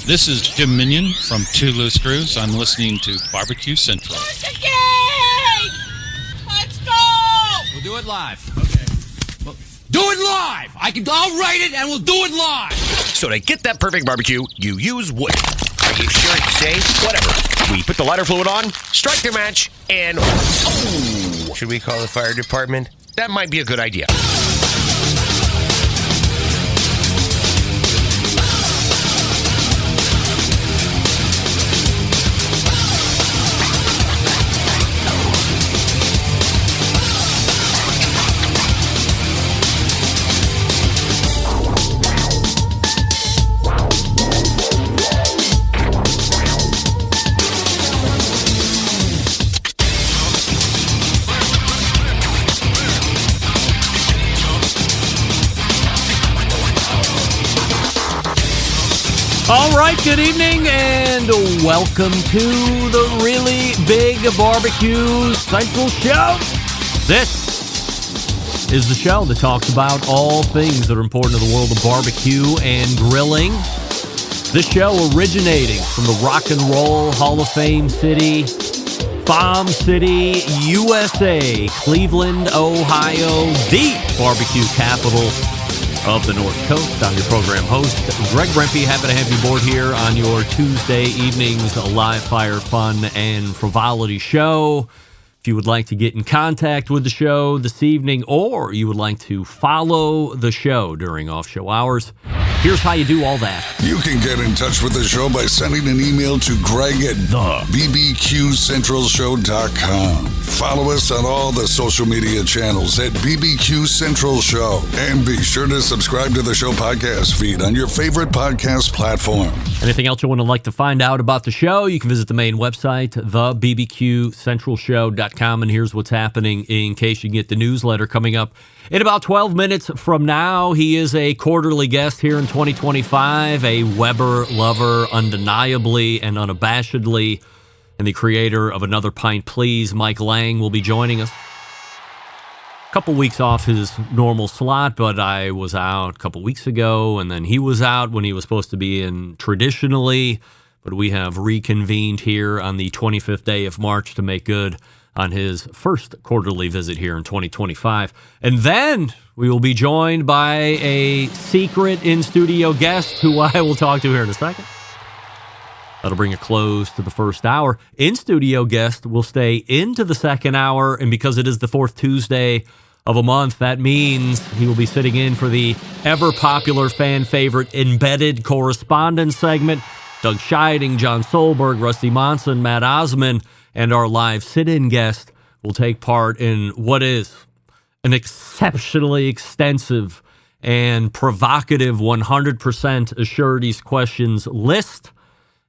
This is Jim Minion from Two Loose Screws. I'm listening to Barbecue Central. Let's go! We'll do it live. Okay. Well, do it live! I'll write it and we'll do it live! So to get that perfect barbecue, you use wood. Are you sure it's safe? Whatever. We put the lighter fluid on, strike the match, and... Oh! Should we call the fire department? That might be a good idea. All right, good evening, and welcome to the Really Big Barbecue Central Show. This is the show that talks about all things that are important to the world of barbecue and grilling. This show originating from the Rock and Roll Hall of Fame city, Bomb City, USA, Cleveland, Ohio, the barbecue capital of the North Coast. I'm your program host, Greg Rempe. Happy to have you aboard here on your Tuesday evening's live fire fun and frivolity show. If you would like to get in contact with the show this evening, or you would like to follow the show during off-show hours, here's how you do all that. You can get in touch with the show by sending an email to Greg at bbqcentralshow.com. Follow us on all the social media channels at BBQ Central Show. And be sure to subscribe to the show podcast feed on your favorite podcast platform. Anything else you want to like to find out about the show, you can visit the main website, thebbqcentralshow.com. And here's what's happening in case you get the newsletter coming up in about 12 minutes from now. He is a quarterly guest here in 2025, a Weber lover, undeniably and unabashedly, and the creator of Another Pint, Please. Mike Lang will be joining us. A couple weeks off his normal slot, but I was out a couple weeks ago, and then he was out when he was supposed to be in traditionally, but we have reconvened here on the 25th day of March to make good on his first quarterly visit here in 2025. And then we will be joined by a secret in-studio guest who I will talk to here in a second. That'll bring a close to the first hour. In-studio guest will stay into the second hour, and because it is the fourth Tuesday of a month, that means he will be sitting in for the ever-popular fan-favorite Embedded Correspondence segment. Doug Scheiding, John Solberg, Rusty Monson, Matt Osman, and our live sit-in guest will take part in what is an exceptionally extensive and provocative 100% Assurities questions list,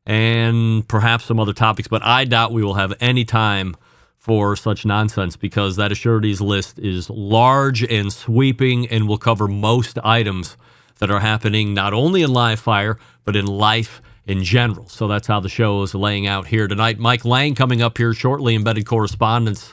and perhaps some other topics, but I doubt we will have any time for such nonsense because that Assurities list is large and sweeping and will cover most items that are happening not only in live fire, but in life in general. So that's how the show is laying out here tonight. Mike Lang coming up here shortly, Embedded Correspondence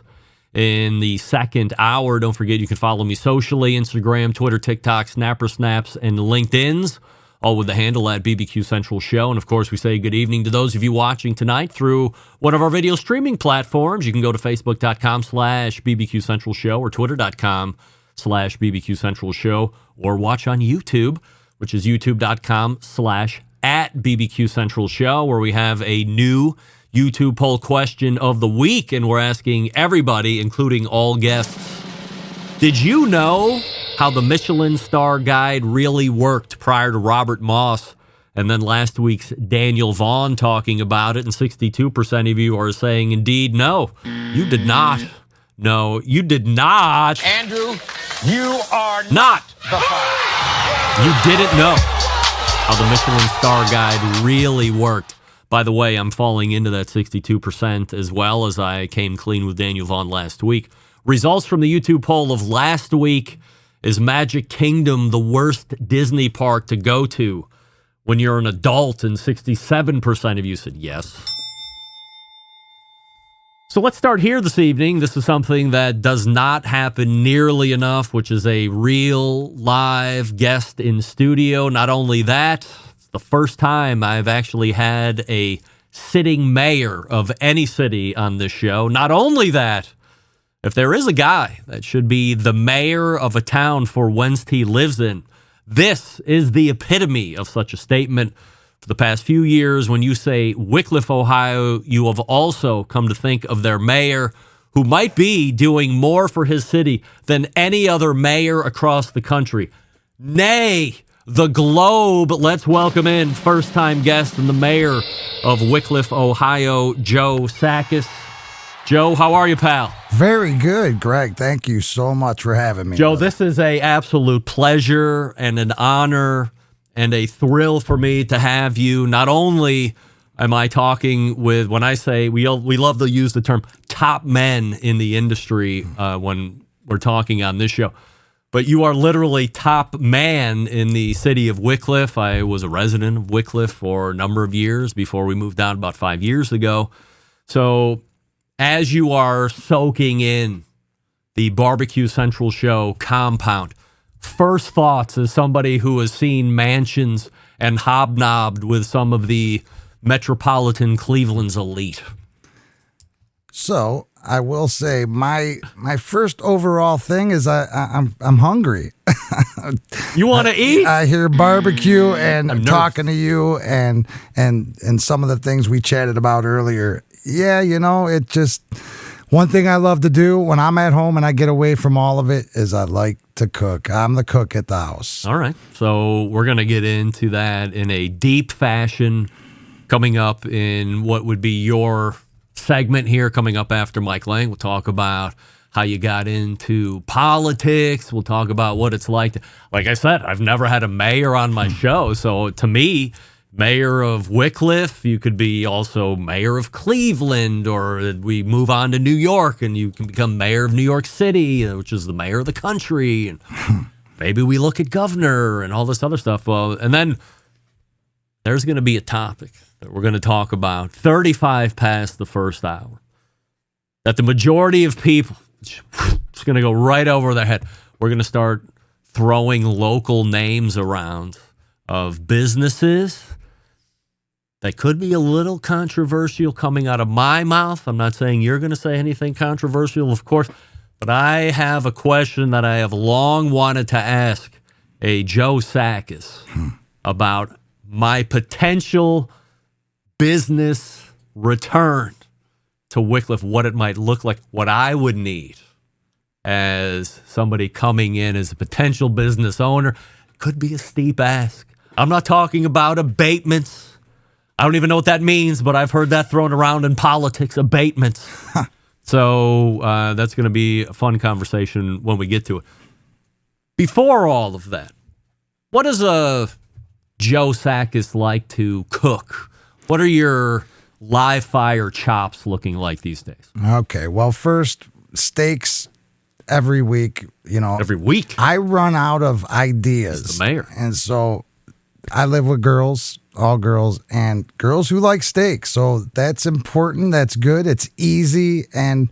in the second hour. Don't forget you can follow me socially, Instagram, Twitter, TikTok, Snapper Snaps, and LinkedIn's, all with the handle at BBQ Central Show. And of course, we say good evening to those of you watching tonight through one of our video streaming platforms. You can go to Facebook.com/BBQ Central Show or Twitter.com/BBQ Central Show, or watch on YouTube, which is YouTube.com/@BBQ Central Show, where we have a new YouTube poll question of the week, and we're asking everybody, including all guests, did you know how the Michelin star guide really worked prior to Robert Moss and then last week's Daniel Vaughn talking about it? And 62% of you are saying, indeed, no, you did not. No, you did not. Andrew, you are not the father. You didn't know how the Michelin star guide really worked. By the way, I'm falling into that 62% as well, as I came clean with Daniel Vaughn last week. Results from the YouTube poll of last week: is Magic Kingdom the worst Disney park to go to when you're an adult? And 67% of you said yes. So let's start here this evening. This is something that does not happen nearly enough, which is a real live guest in studio. Not only that, the first time I've actually had a sitting mayor of any city on this show. Not only that, if there is a guy that should be the mayor of a town for whence he lives in, this is the epitome of such a statement. For the past few years, when you say Wickliffe, Ohio, you have also come to think of their mayor, who might be doing more for his city than any other mayor across the country. Nay, the globe. Let's welcome in first-time guest and the mayor of Wickliffe, Ohio, Joe Sakis. Joe, how are you, pal? Very good, Greg. Thank you so much for having me. Joe, brother. this is an absolute pleasure and an honor and a thrill for me to have you. Not only am I talking with, when I say, we love to use the term top men in the industry when we're talking on this show, but you are literally top man in the city of Wickliffe. I was a resident of Wickliffe for a number of years before we moved down about 5 years ago. So as you are soaking in the Barbecue Central show compound, first thoughts as somebody who has seen mansions and hobnobbed with some of the metropolitan Cleveland's elite. So I will say my first overall thing is I'm hungry. You want to eat? I hear barbecue and I'm talking to you and some of the things we chatted about earlier. Yeah, it just, one thing I love to do when I'm at home and I get away from all of it is I like to cook. I'm the cook at the house. All right. So we're going to get into that in a deep fashion coming up in what would be your segment here coming up after Mike Lang. We'll talk about how you got into politics. We'll talk about what it's like to, like I said, I've never had a mayor on my show. So to me, mayor of Wickliffe, you could be also mayor of Cleveland, or we move on to New York and you can become mayor of New York City, which is the mayor of the country. And maybe we look at governor and all this other stuff. Well, and then there's going to be a topic that we're going to talk about 35 past the first hour that the majority of people, it's going to go right over their head. We're going to start throwing local names around of businesses that could be a little controversial coming out of my mouth. I'm not saying you're going to say anything controversial, of course, but I have a question that I have long wanted to ask a Joe Sakis about my potential business return to Wickliffe, what it might look like, what I would need as somebody coming in as a potential business owner. Could be a steep ask. I'm not talking about abatements. I don't even know what that means, but I've heard that thrown around in politics, abatements. So that's going to be a fun conversation when we get to it. Before all of that, what does a Joe Sakis like to cook? What are your live fire chops looking like these days? Okay, well, first, steaks every week. Every week? I run out of ideas. He's the mayor. And so I live with girls, all girls, and girls who like steak. So that's important. That's good. It's easy. And,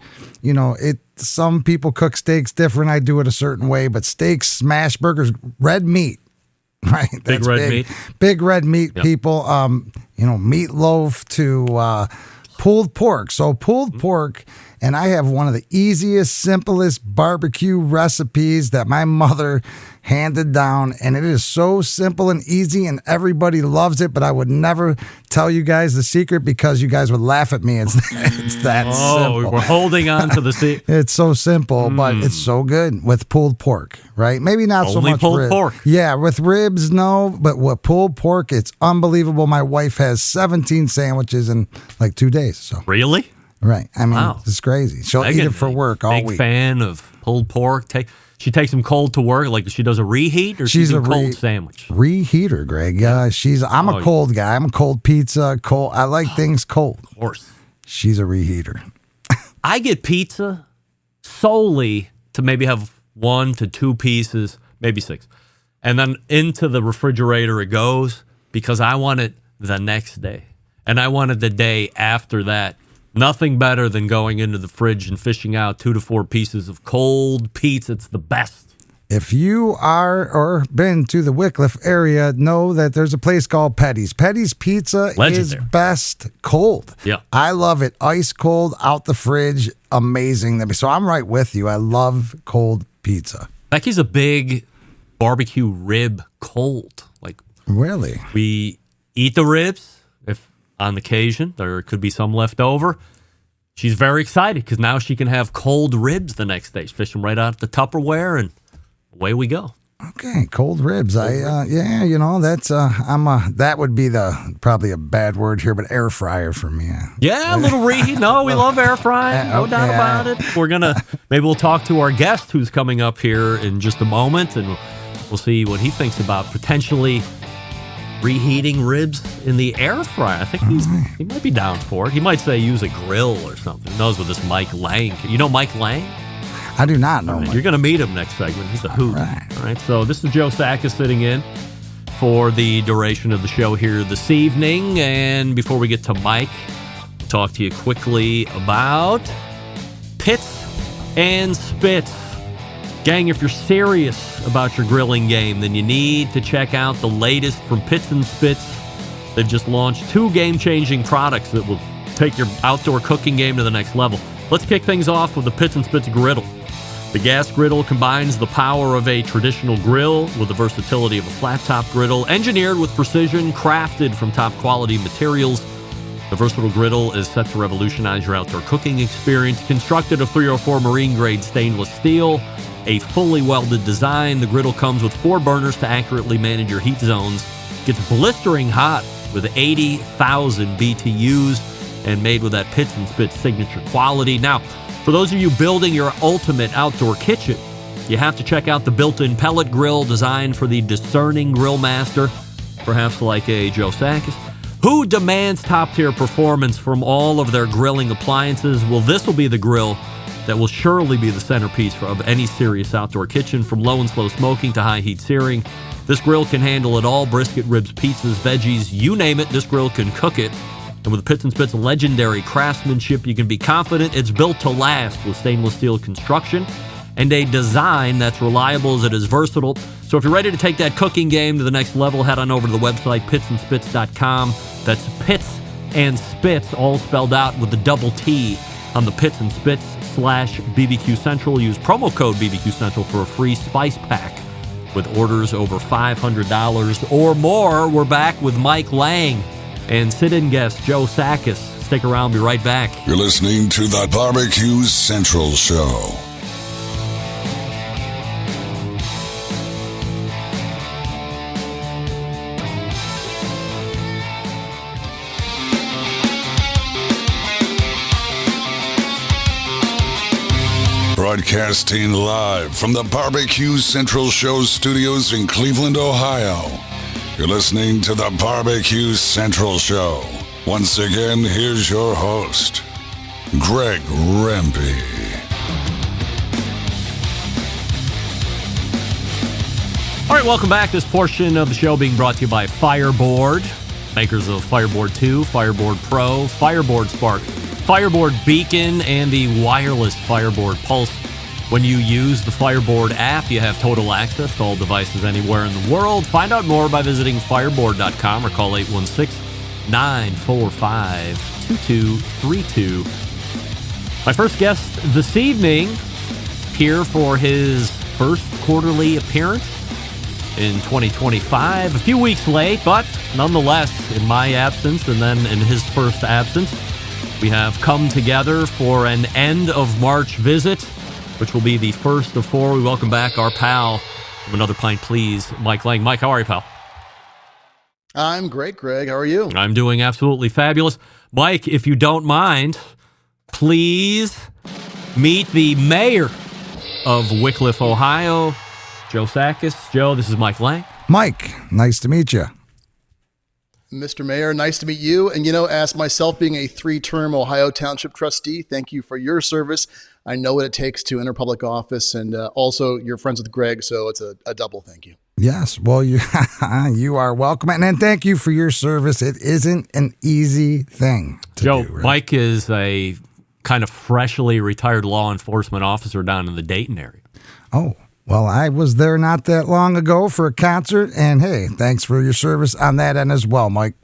some people cook steaks different. I do it a certain way. But steaks, smash burgers, red meat, right? Big red meat. Big red meat, Yep. people. Meatloaf to pulled pork. So pulled pork, and I have one of the easiest, simplest barbecue recipes that my mother handed down, and it is so simple and easy, and everybody loves it, but I would never tell you guys the secret because you guys would laugh at me. It's that simple. We're holding on to the secret. It's so simple, but it's so good with pulled pork, right? Maybe not so Only much pulled rib. pork. Yeah, with ribs, no, but with pulled pork, it's unbelievable. My wife has 17 sandwiches in like 2 days. So Really? right, I mean, Wow. it's crazy. She'll eat it for work all big week. fan of pulled pork. She takes them cold to work, like she does a reheat, or she's a cold sandwich. Reheater, Greg. Yeah, I'm a cold guy. I'm a cold pizza. Cold. I like things cold. Of course. She's a reheater. I get pizza solely to maybe have 1 to 2 pieces, maybe 6. And then into the refrigerator it goes because I want it the next day. And I want it the day after that. Nothing better than going into the fridge and fishing out 2 to 4 pieces of cold pizza. It's the best. If you are or been to the Wickliffe area, know that there's a place called Petty's. Petty's Pizza is best cold. Yeah. I love it. Ice cold, out the fridge, amazing. So I'm right with you. I love cold pizza. Becky's a big barbecue rib cold. Like, really? We eat the ribs. If on occasion there could be some left over, she's very excited because now she can have cold ribs the next day. She's fishing right out of the Tupperware and away we go. Okay, cold ribs. Yeah, you know, that's that would be probably a bad word here, but air fryer for me. Yeah, a little reheat. No, we love air frying. No doubt about it. Maybe we'll talk to our guest who's coming up here in just a moment, and we'll see what he thinks about potentially reheating ribs in the air fryer. I think he might be down for it. He might say use a grill or something. Who knows with this Mike Lang? You know Mike Lang? I do not know. Right, you're going to meet him next segment. He's a hoot. All right. So this is Joe Sakis sitting in for the duration of the show here this evening. And before we get to Mike, I'll talk to you quickly about Pits and Spits. Gang, if you're serious about your grilling game, then you need to check out the latest from Pits and Spits. They've just launched 2 game-changing products that will take your outdoor cooking game to the next level. Let's kick things off with the Pits and Spits griddle. The gas griddle combines the power of a traditional grill with the versatility of a flat-top griddle, engineered with precision, crafted from top-quality materials. The versatile griddle is set to revolutionize your outdoor cooking experience. Constructed of 304 marine-grade stainless steel, a fully welded design, the griddle comes with 4 burners to accurately manage your heat zones. Gets blistering hot with 80,000 BTUs and made with that Pits and Spits signature quality. Now, for those of you building your ultimate outdoor kitchen, you have to check out the built-in pellet grill designed for the discerning grill master, perhaps like a Joe Sakis, who demands top-tier performance from all of their grilling appliances. Well, this will be the grill that will surely be the centerpiece of any serious outdoor kitchen, from low and slow smoking to high heat searing. This grill can handle it all: brisket, ribs, pizzas, veggies, you name it, this grill can cook it. And with the Pits and Spits legendary craftsmanship, you can be confident it's built to last with stainless steel construction and a design that's reliable as it is versatile. So if you're ready to take that cooking game to the next level, head on over to the website pitsandspits.com. That's Pits and Spits, all spelled out with the double T on the Pits and Spits /BBQ Central. Use promo code BBQ Central for a free spice pack with orders over $500 or more. We're back with Mike Lang and sit-in guest Joe Sakis. Stick around, be right back. You're listening to the Barbecue Central Show. Broadcasting live from the Barbecue Central Show studios in Cleveland, Ohio. You're listening to the Barbecue Central Show. Once again, here's your host, Greg Rempe. All right, welcome back. This portion of the show being brought to you by Fireboard, makers of Fireboard 2, Fireboard Pro, Fireboard Spark, Fireboard Beacon, and the wireless Fireboard Pulse. When you use the Fireboard app, you have total access to all devices anywhere in the world. Find out more by visiting fireboard.com or call 816-945-2232. My first guest this evening, here for his first quarterly appearance in 2025. A few weeks late, but nonetheless, in my absence and then in his first absence, we have come together for an end of March visit, which will be the first of 4. We welcome back our pal from Another Pint, Please, Mike Lang. Mike, how are you, pal? I'm great, Greg. How are you? I'm doing absolutely fabulous. Mike, if you don't mind, please meet the mayor of Wickliffe, Ohio, Joe Sakis. Joe, this is Mike Lang. Mike, nice to meet you. Mr. Mayor, nice to meet you. And, as myself being a 3-term Ohio Township trustee, thank you for your service. I know what it takes to enter public office, and also you're friends with Greg, so it's a double thank you. Yes, well, you are welcome, and thank you for your service. It isn't an easy thing to Joe, do. Right? Mike is a kind of freshly retired law enforcement officer down in the Dayton area. Oh, Well, I was there not that long ago for a concert, and hey, thanks for your service on that end as well, Mike.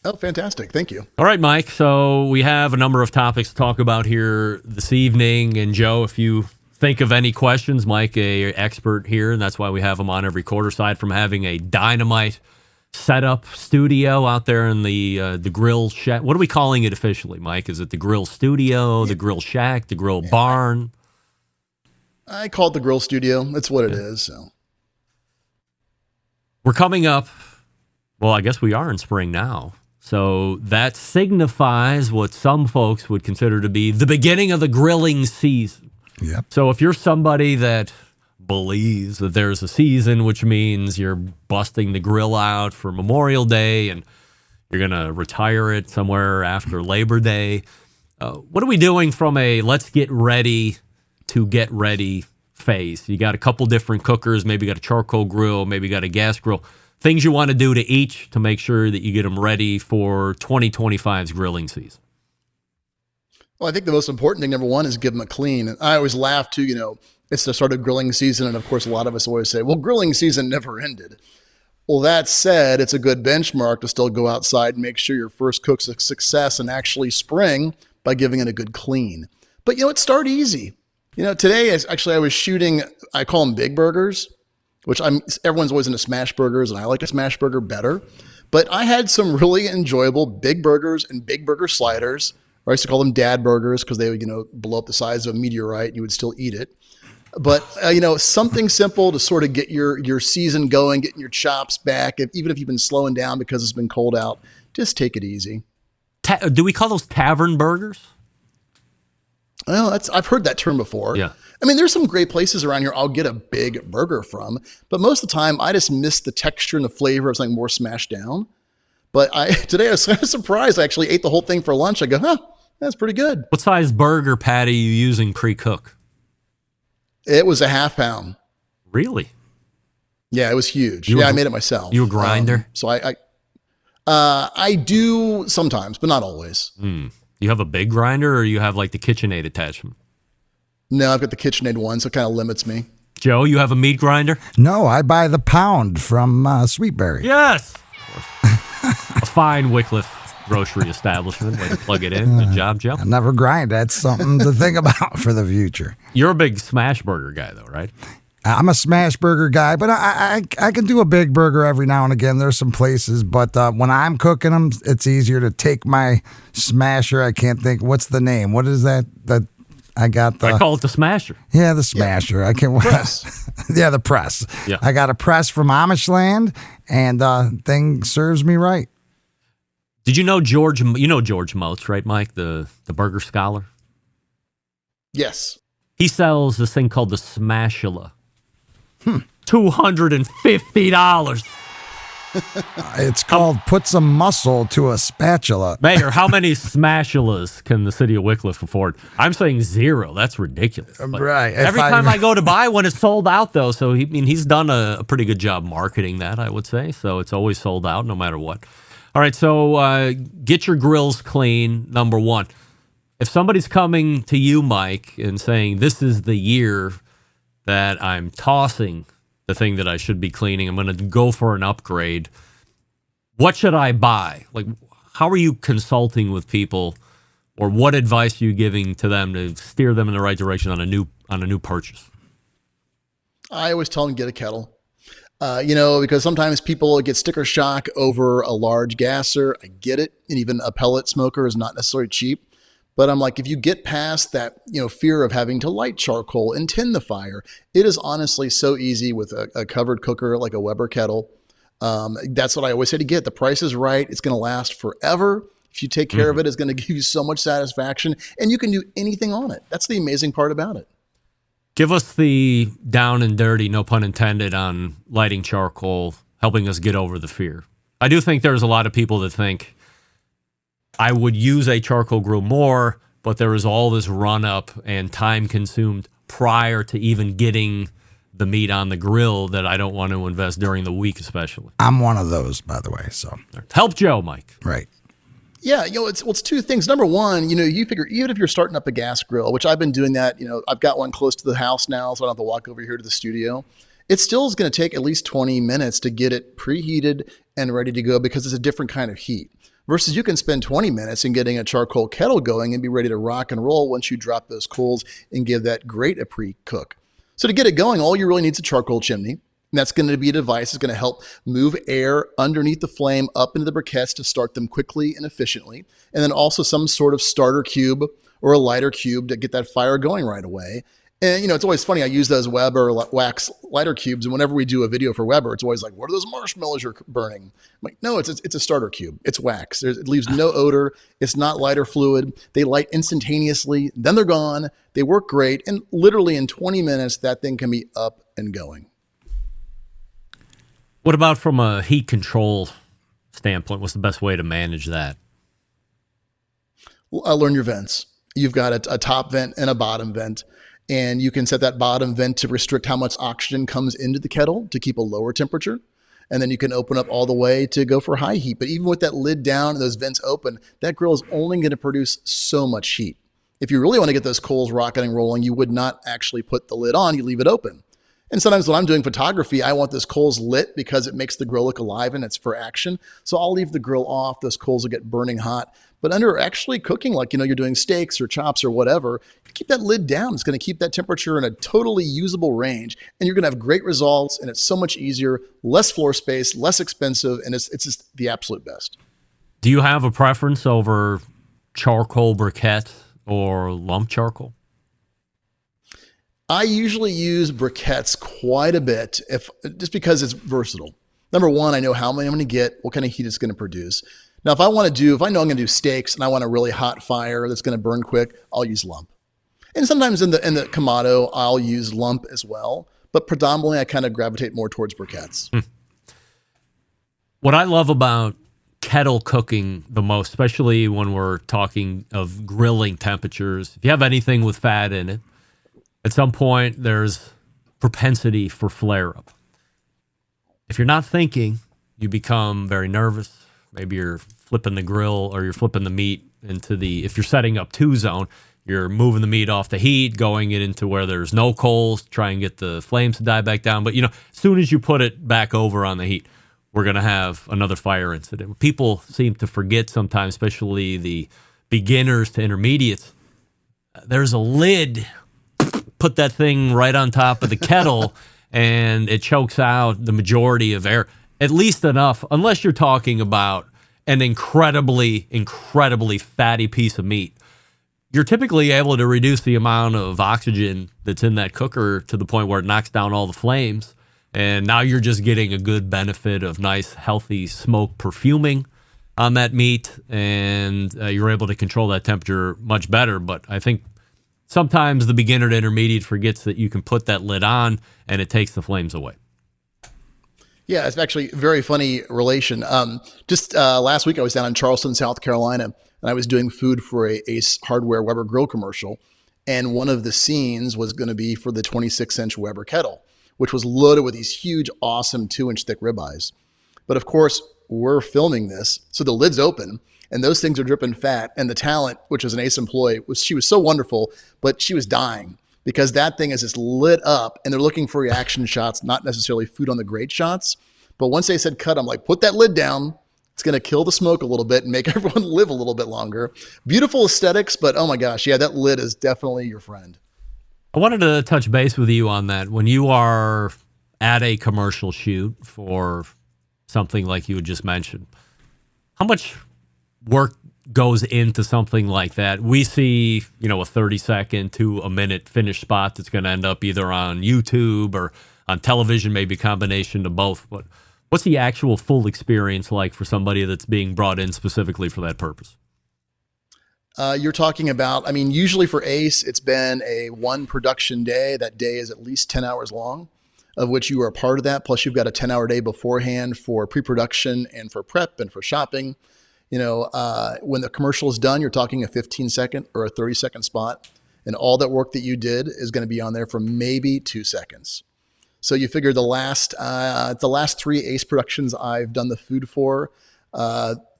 Oh, fantastic. Thank you. All right, Mike. So we have a number of topics to talk about here this evening. And Joe, if you think of any questions, Mike, a expert here, and that's why we have him on every quarter, aside from having a dynamite setup studio out there in the grill shack. What are we calling it officially, Mike? Is it the grill studio, the grill shack, the grill barn? I call it the grill studio. It's what it is. So We're coming up. Well, I guess we are in spring now. So that signifies what some folks would consider to be the beginning of the grilling season. Yep. So if you're somebody that believes that there's a season, which means you're busting the grill out for Memorial Day and you're going to retire it somewhere after Labor Day, what are we doing from a let's get ready to get ready phase? You got a couple different cookers, maybe you got a charcoal grill, maybe you got a gas grill. Things you want to do to each to make sure that you get them ready for 2025's grilling season. Well, I think the most important thing, number one, is give them a clean. And I always laugh too, it's the start of grilling season. And of course, a lot of us always say, well, grilling season never ended. Well, that said, it's a good benchmark to still go outside and make sure your first cook's a success and actually spring by giving it a good clean. But, start easy. Today, I was shooting, I call them big burgers, which everyone's always into smash burgers, and I like a smash burger better. But I had some really enjoyable big burgers and big burger sliders. Or I used to call them dad burgers because they would, blow up the size of a meteorite and you would still eat it. But, something simple to sort of get your season going, getting your chops back. Even if you've been slowing down because it's been cold out, just take it easy. Do we call those tavern burgers? Well, I've heard that term before. Yeah. I mean, there's some great places around here I'll get a big burger from, but most of the time I just miss the texture and the flavor of something more smashed down. But today I was kind of surprised. I actually ate the whole thing for lunch. I go, that's pretty good. What size burger patty are you using pre-cook? It was a half pound. Really? Yeah, it was huge. I made it myself. You a grinder? So I do sometimes, but not always. You have a big grinder, or you have like the KitchenAid attachment? No, I've got the KitchenAid one, so it kind of limits me. Joe, you have a meat grinder? No, I buy the pound from Sweetberry. Yes. A fine Wickliffe grocery establishment. Way to plug it in. Good job, Joe. I never grind. That's something to think about for the future. You're a big smash burger guy, though, right? I'm a smash burger guy, but I can do a big burger every now and again. There's some places, but when I'm cooking them, it's easier to take my smasher. I can't think. What's the name? What is that? I call it the smasher. Yeah, the smasher. I can't. Press. Yeah, the press. Yeah. I got a press from Amish land, and thing serves me right. Did you know George? You know George Motes, right, Mike? The burger scholar. Yes. He sells this thing called the Smashula. $250. It's called put some muscle to a spatula. Mayor, how many Smashulas can the city of Wickliffe afford? I'm saying 0. That's ridiculous. But Right. Every time I go to buy one, it's sold out, though. So he's done a pretty good job marketing that, I would say. So it's always sold out, no matter what. All right, so get your grills clean, number one. If somebody's coming to you, Mike, and saying, this is the year that I'm tossing the thing that I should be cleaning, I'm going to go for an upgrade, what should I buy? Like, how are you consulting with people, or what advice are you giving to them to steer them in the right direction on a new purchase? I always tell them get a kettle. Because sometimes people get sticker shock over a large gasser. I get it. And even a pellet smoker is not necessarily cheap. But I'm like, if you get past that, fear of having to light charcoal and tend the fire, it is honestly so easy with a covered cooker like a Weber kettle. That's what I always say to get. The price is right. It's going to last forever. If you take care of it, it's going to give you so much satisfaction, and you can do anything on it. That's the amazing part about it. Give us the down and dirty, no pun intended, on lighting charcoal, helping us get over the fear. I do think there's a lot of people that think, I would use a charcoal grill more, but there is all this run up and time consumed prior to even getting the meat on the grill that I don't want to invest during the week, especially. I'm one of those, by the way. So help Joe, Mike. Right. Yeah, it's two things. Number one, you figure even if you're starting up a gas grill, which I've been doing that, I've got one close to the house now, so I don't have to walk over here to the studio. It still is going to take at least 20 minutes to get it preheated and ready to go because it's a different kind of heat. Versus you can spend 20 minutes in getting a charcoal kettle going and be ready to rock and roll once you drop those coals and give that grate a pre-cook. So to get it going, all you really need is a charcoal chimney. And that's going to be a device that's going to help move air underneath the flame up into the briquettes to start them quickly and efficiently. And then also some sort of starter cube or a lighter cube to get that fire going right away. And, it's always funny. I use those Weber wax lighter cubes. And whenever we do a video for Weber, it's always like, what are those marshmallows you're burning? I'm like, no, it's a starter cube. It's wax. It leaves no odor. It's not lighter fluid. They light instantaneously. Then they're gone. They work great. And literally in 20 minutes, that thing can be up and going. What about from a heat control standpoint? What's the best way to manage that? Well, learn your vents. You've got a top vent and a bottom vent, and you can set that bottom vent to restrict how much oxygen comes into the kettle to keep a lower temperature. And then you can open up all the way to go for high heat. But even with that lid down and those vents open, that grill is only going to produce so much heat. If you really want to get those coals rocking and rolling, you would not actually put the lid on. You leave it open. And sometimes when I'm doing photography, I want those coals lit because it makes the grill look alive and it's for action. So I'll leave the grill off. Those coals will get burning hot. But under actually cooking, like, you're doing steaks or chops or whatever, keep that lid down. It's going to keep that temperature in a totally usable range. And you're going to have great results. And it's so much easier, less floor space, less expensive. And it's just the absolute best. Do you have a preference over charcoal briquette or lump charcoal? I usually use briquettes quite a bit just because it's versatile. Number one, I know how many I'm going to get, what kind of heat it's going to produce. Now, if I know I'm going to do steaks and I want a really hot fire that's going to burn quick, I'll use lump. And sometimes in the Kamado, I'll use lump as well. But predominantly, I kind of gravitate more towards briquettes. What I love about kettle cooking the most, especially when we're talking of grilling temperatures, if you have anything with fat in it, at some point, there's propensity for flare-up. If you're not thinking, you become very nervous. Maybe you're flipping the grill or you're flipping the meat if you're setting up two zone, you're moving the meat off the heat, going it into where there's no coals, try and get the flames to die back down. But, as soon as you put it back over on the heat, we're going to have another fire incident. People seem to forget sometimes, especially the beginners to intermediates, there's a lid. Put that thing right on top of the kettle and it chokes out the majority of air, at least enough, unless you're talking about an incredibly, incredibly fatty piece of meat. You're typically able to reduce the amount of oxygen that's in that cooker to the point where it knocks down all the flames. And now you're just getting a good benefit of nice, healthy smoke perfuming on that meat. And you're able to control that temperature much better. But I think sometimes the beginner to intermediate forgets that you can put that lid on and it takes the flames away. Yeah, it's actually a very funny relation. Just last week, I was down in Charleston, South Carolina, and I was doing food for a Ace Hardware Weber grill commercial. And one of the scenes was going to be for the 26-inch Weber kettle, which was loaded with these huge, awesome 2-inch thick ribeyes. But of course, we're filming this, so the lid's open, and those things are dripping fat. And the talent, which was an Ace employee, she was so wonderful, but she was dying because that thing is just lit up, and they're looking for reaction shots, not necessarily food on the grate shots. But once they said cut, I'm like, put that lid down. It's going to kill the smoke a little bit and make everyone live a little bit longer. Beautiful aesthetics, but oh my gosh, yeah, that lid is definitely your friend. I wanted to touch base with you on that. When you are at a commercial shoot for something like you had just mentioned, how much work goes into something like that? We see, a 30-second to a minute finished spot that's going to end up either on YouTube or on television, maybe a combination of both. But what's the actual full experience like for somebody that's being brought in specifically for that purpose? You're talking about, usually for Ace, it's been a one production day. That day is at least 10 hours long, of which you are a part of that. Plus you've got a 10-hour day beforehand for pre-production and for prep and for shopping. When the commercial is done, you're talking a 15-second or a 30-second spot. And all that work that you did is going to be on there for maybe 2 seconds. So you figure the last 3 Ace productions I've done the food for,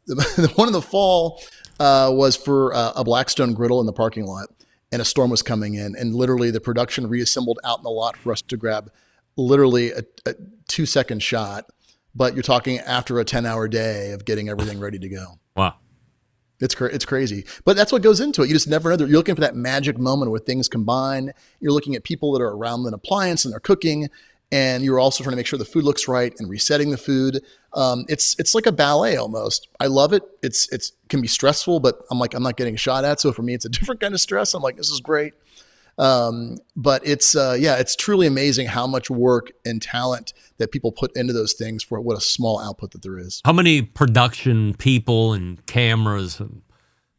The one in the fall was for a Blackstone griddle in the parking lot, and a storm was coming in, and literally the production reassembled out in the lot for us to grab literally a 2-second shot. But you're talking after a 10-hour day of getting everything ready to go. Wow. It's crazy. But that's what goes into it. You just never know. You're looking for that magic moment where things combine. You're looking at people that are around an appliance and they're cooking, and you're also trying to make sure the food looks right and resetting the food. It's like a ballet almost. I love it. It can be stressful, but I'm not getting shot at. So for me, it's a different kind of stress. I'm like, this is great. But it's truly amazing how much work and talent that people put into those things for what a small output that there is. How many production people and cameras and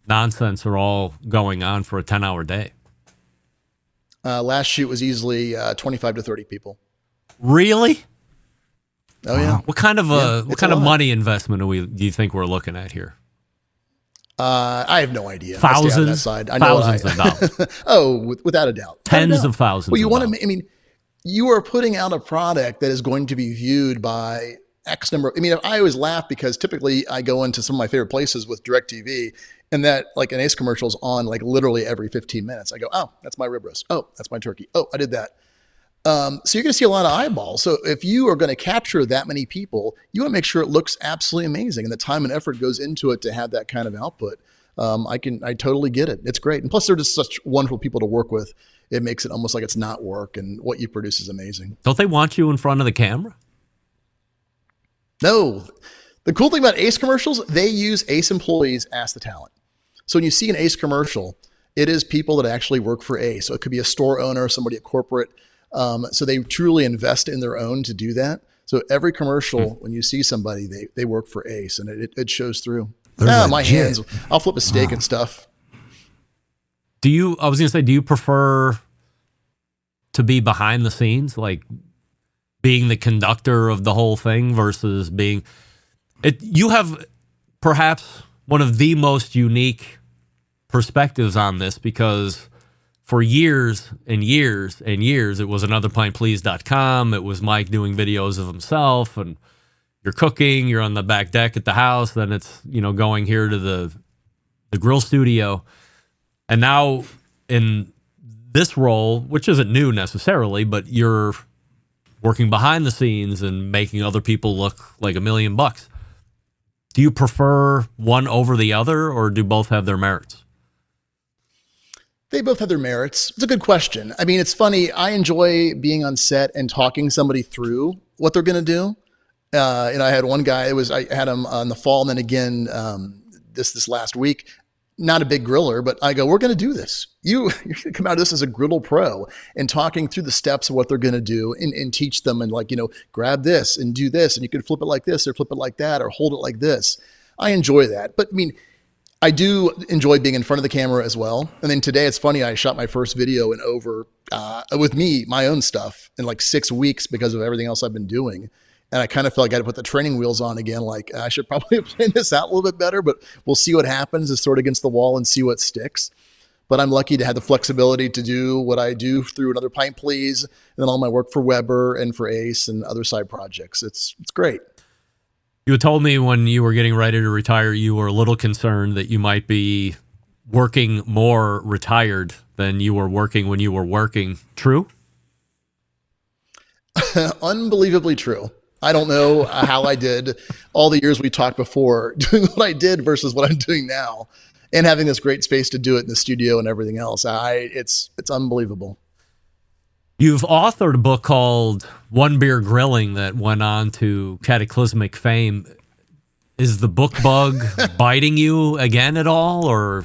nonsense are all going on for a 10-hour day? Last shoot was easily 25 to 30 people. Really? Oh yeah. What kind of It's a lot. money investment do you think we're looking at here? I have no idea. Thousands, I stay out of that side. I know thousands of dollars. Oh, without a doubt. Tens of thousands. Well, you of want dollars. to. I mean, you are putting out a product that is going to be viewed by X number. I mean, I always laugh because typically I go into some of my favorite places with DirecTV, and that like an Ace commercial is on like literally every 15 minutes. I go, oh, that's my rib roast. Oh, that's my turkey. Oh, I did that. So you're going to see a lot of eyeballs. So if you are going to capture that many people, you want to make sure it looks absolutely amazing, and the time and effort goes into it to have that kind of output. I totally get it. It's great. And plus they're just such wonderful people to work with. It makes it almost like it's not work, and what you produce is amazing. Don't they want you in front of the camera? No. The cool thing about Ace commercials, they use Ace employees as the talent. So when you see an Ace commercial, it is people that actually work for Ace. So it could be a store owner, somebody at corporate. So they truly invest in their own to do that. So every commercial, when you see somebody, they work for Ace, and it shows through. They're My legit. hands, I'll flip a steak and stuff. Do you prefer to be behind the scenes, like being the conductor of the whole thing versus being it? You have perhaps one of the most unique perspectives on this, because for years and years and years, it was anotherpintplease.com. It was Mike doing videos of himself, and you're cooking, you're on the back deck at the house, then it's, going here to the grill studio. And now in this role, which isn't new necessarily, but you're working behind the scenes and making other people look like $1 million. Do you prefer one over the other, or do both have their merits? They both have their merits. It's a good question. I mean, it's funny. I enjoy being on set and talking somebody through what they're going to do. I had one guy. I had him on the fall, and then again this last week. Not a big griller, but I go, we're going to do this. You're going to come out of this as a griddle pro, and talking through the steps of what they're going to do, and teach them, and grab this and do this, and you can flip it like this or flip it like that or hold it like this. I enjoy that. But I mean, I do enjoy being in front of the camera as well. And then today, it's funny, I shot my first video in over, with my own stuff, in like 6 weeks because of everything else I've been doing. And I kind of felt like I had to put the training wheels on again. Like, I should probably plan this out a little bit better, but we'll see what happens. It's sort of against the wall and see what sticks. But I'm lucky to have the flexibility to do what I do through Another Pint Please, and then all my work for Weber and for Ace and other side projects. It's great. You had told me when you were getting ready to retire, you were a little concerned that you might be working more retired than you were working when you were working. True? Unbelievably true. I don't know how I did all the years we talked before doing what I did versus what I'm doing now, and having this great space to do it in the studio and everything else. It's unbelievable. You've authored a book called One Beer Grilling that went on to cataclysmic fame. Is the book bug biting you again at all, or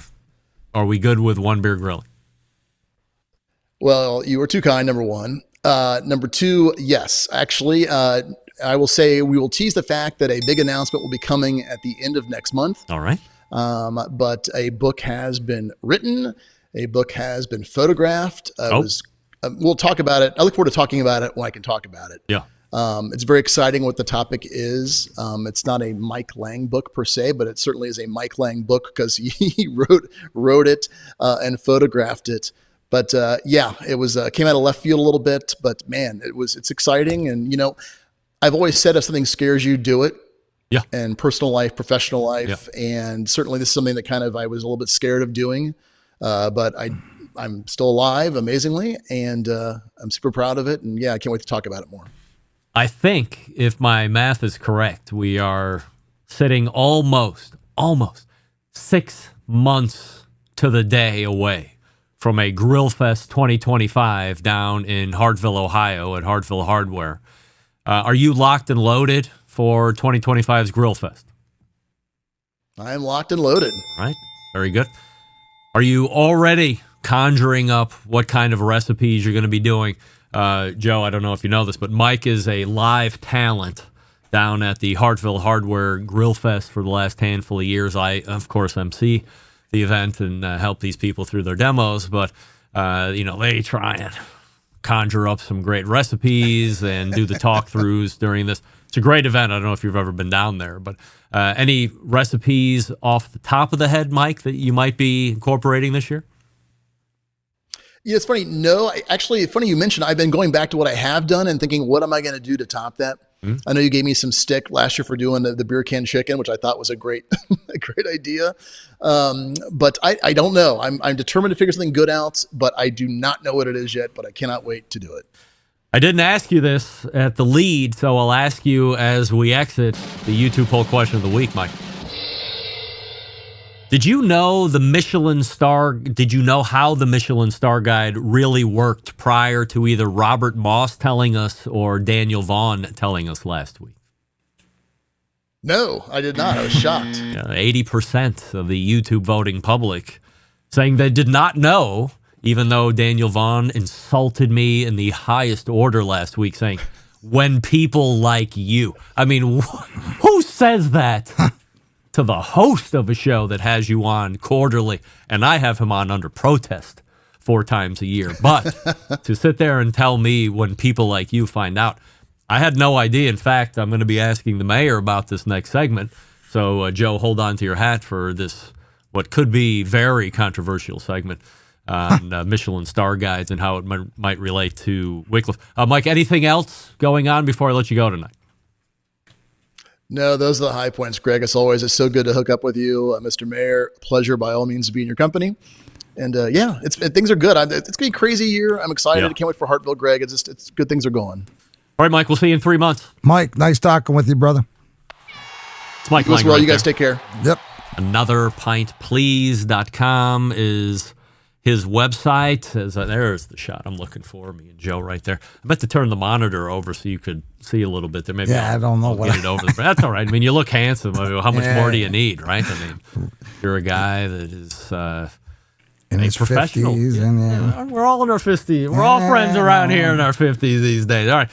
are we good with One Beer Grilling? Well, you were too kind, number one. Number two, yes. Actually, I will say we will tease the fact that a big announcement will be coming at the end of next month. All right. But a book has been written. A book has been photographed. We'll talk about it. I look forward to talking about it when I can talk about it. Yeah. It's very exciting what the topic is. It's not a Mike Lang book per se, but it certainly is a Mike Lang book because he wrote it and photographed it. But it was came out of left field a little bit. But man, it's exciting. And I've always said if something scares you, do it. and personal life, professional life. And certainly this is something that kind of I was a little bit scared of doing, but I'm still alive, amazingly, and I'm super proud of it. And I can't wait to talk about it more. I think if my math is correct, we are sitting almost 6 months to the day away from a Grill Fest 2025 down in Hartville, Ohio at Hartville Hardware. Are you locked and loaded for 2025's Grill Fest? I am locked and loaded. All right. Very good. Are you already conjuring up what kind of recipes you're going to be doing? Joe, I don't know if you know this, but Mike is a live talent down at the Hartville Hardware Grill Fest for the last handful of years. I, of course, MC the event and help these people through their demos, but, they try and conjure up some great recipes and do the talk-throughs during this. It's a great event. I don't know if you've ever been down there, but any recipes off the top of the head, Mike, that you might be incorporating this year? Yeah, it's funny. No, actually, funny you mentioned. I've been going back to what I have done and thinking, what am I going to do to top that? I know you gave me some stick last year for doing the beer can chicken, which I thought was a great idea. But I don't know. I'm determined to figure something good out, but I do not know what it is yet. But I cannot wait to do it. I didn't ask you this at the lead, so I'll ask you as we exit the YouTube poll question of the week, Mike. Did you know how the Michelin Star Guide really worked prior to either Robert Moss telling us or Daniel Vaughn telling us last week? No, I did not. I was shocked. 80% of the YouTube voting public saying they did not know, even though Daniel Vaughn insulted me in the highest order last week, saying, when people like you. I mean, who says that? To the host of a show that has you on quarterly, and I have him on under protest 4 times a year. But to sit there and tell me when people like you find out, I had no idea. In fact, I'm going to be asking the mayor about this next segment. So, Joe, hold on to your hat for this, what could be very controversial segment on Michelin Star Guides and how it might relate to Wickliffe. Mike, anything else going on before I let you go tonight? No, those are the high points, Greg. As always, it's so good to hook up with you, Mr. Mayor. Pleasure by all means to be in your company. And things are good. It's going to be a crazy year. I'm excited. I can't wait for Hartville, Greg. It's good. Things are going. All right, Mike, we'll see you in 3 months. Mike, nice talking with you, brother. It's Mike Lang. Well, right you guys there. take care. Yep. AnotherPintPlease.com is his website. There's the shot I'm looking for, me and Joe right there. I meant to turn the monitor over so you could see a little bit there. Maybe I don't know I'll what get it over. That's all right. I mean, you look handsome. I mean, how much more do you need, right? I mean, you're a guy that is in his professional. 50s. We're all in our 50s. We're all friends around here in our 50s these days. All right.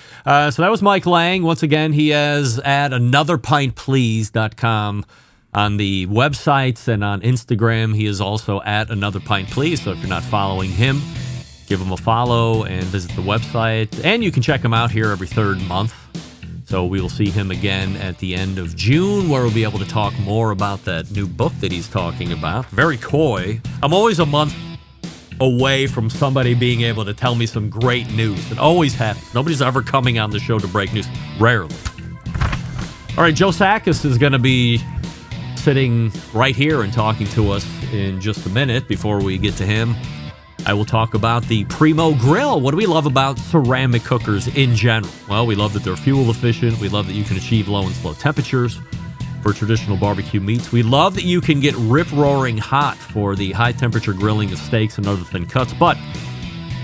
So that was Mike Lang. Once again, he is at AnotherPintPlease.com. On the websites and on Instagram, he is also at Another Pint Please. So if you're not following him, give him a follow and visit the website. And you can check him out here every 3rd month. So we will see him again at the end of June, where we'll be able to talk more about that new book that he's talking about. Very coy. I'm always a month away from somebody being able to tell me some great news. It always happens. Nobody's ever coming on the show to break news. Rarely. All right, Joe Sakis is going to be sitting right here and talking to us in just a minute. Before we get to him, I will talk about the Primo Grill. What do we love about ceramic cookers in general? Well, we love that they're fuel efficient. We love that you can achieve low and slow temperatures for traditional barbecue meats. We love that you can get rip-roaring hot for the high-temperature grilling of steaks and other thin cuts. But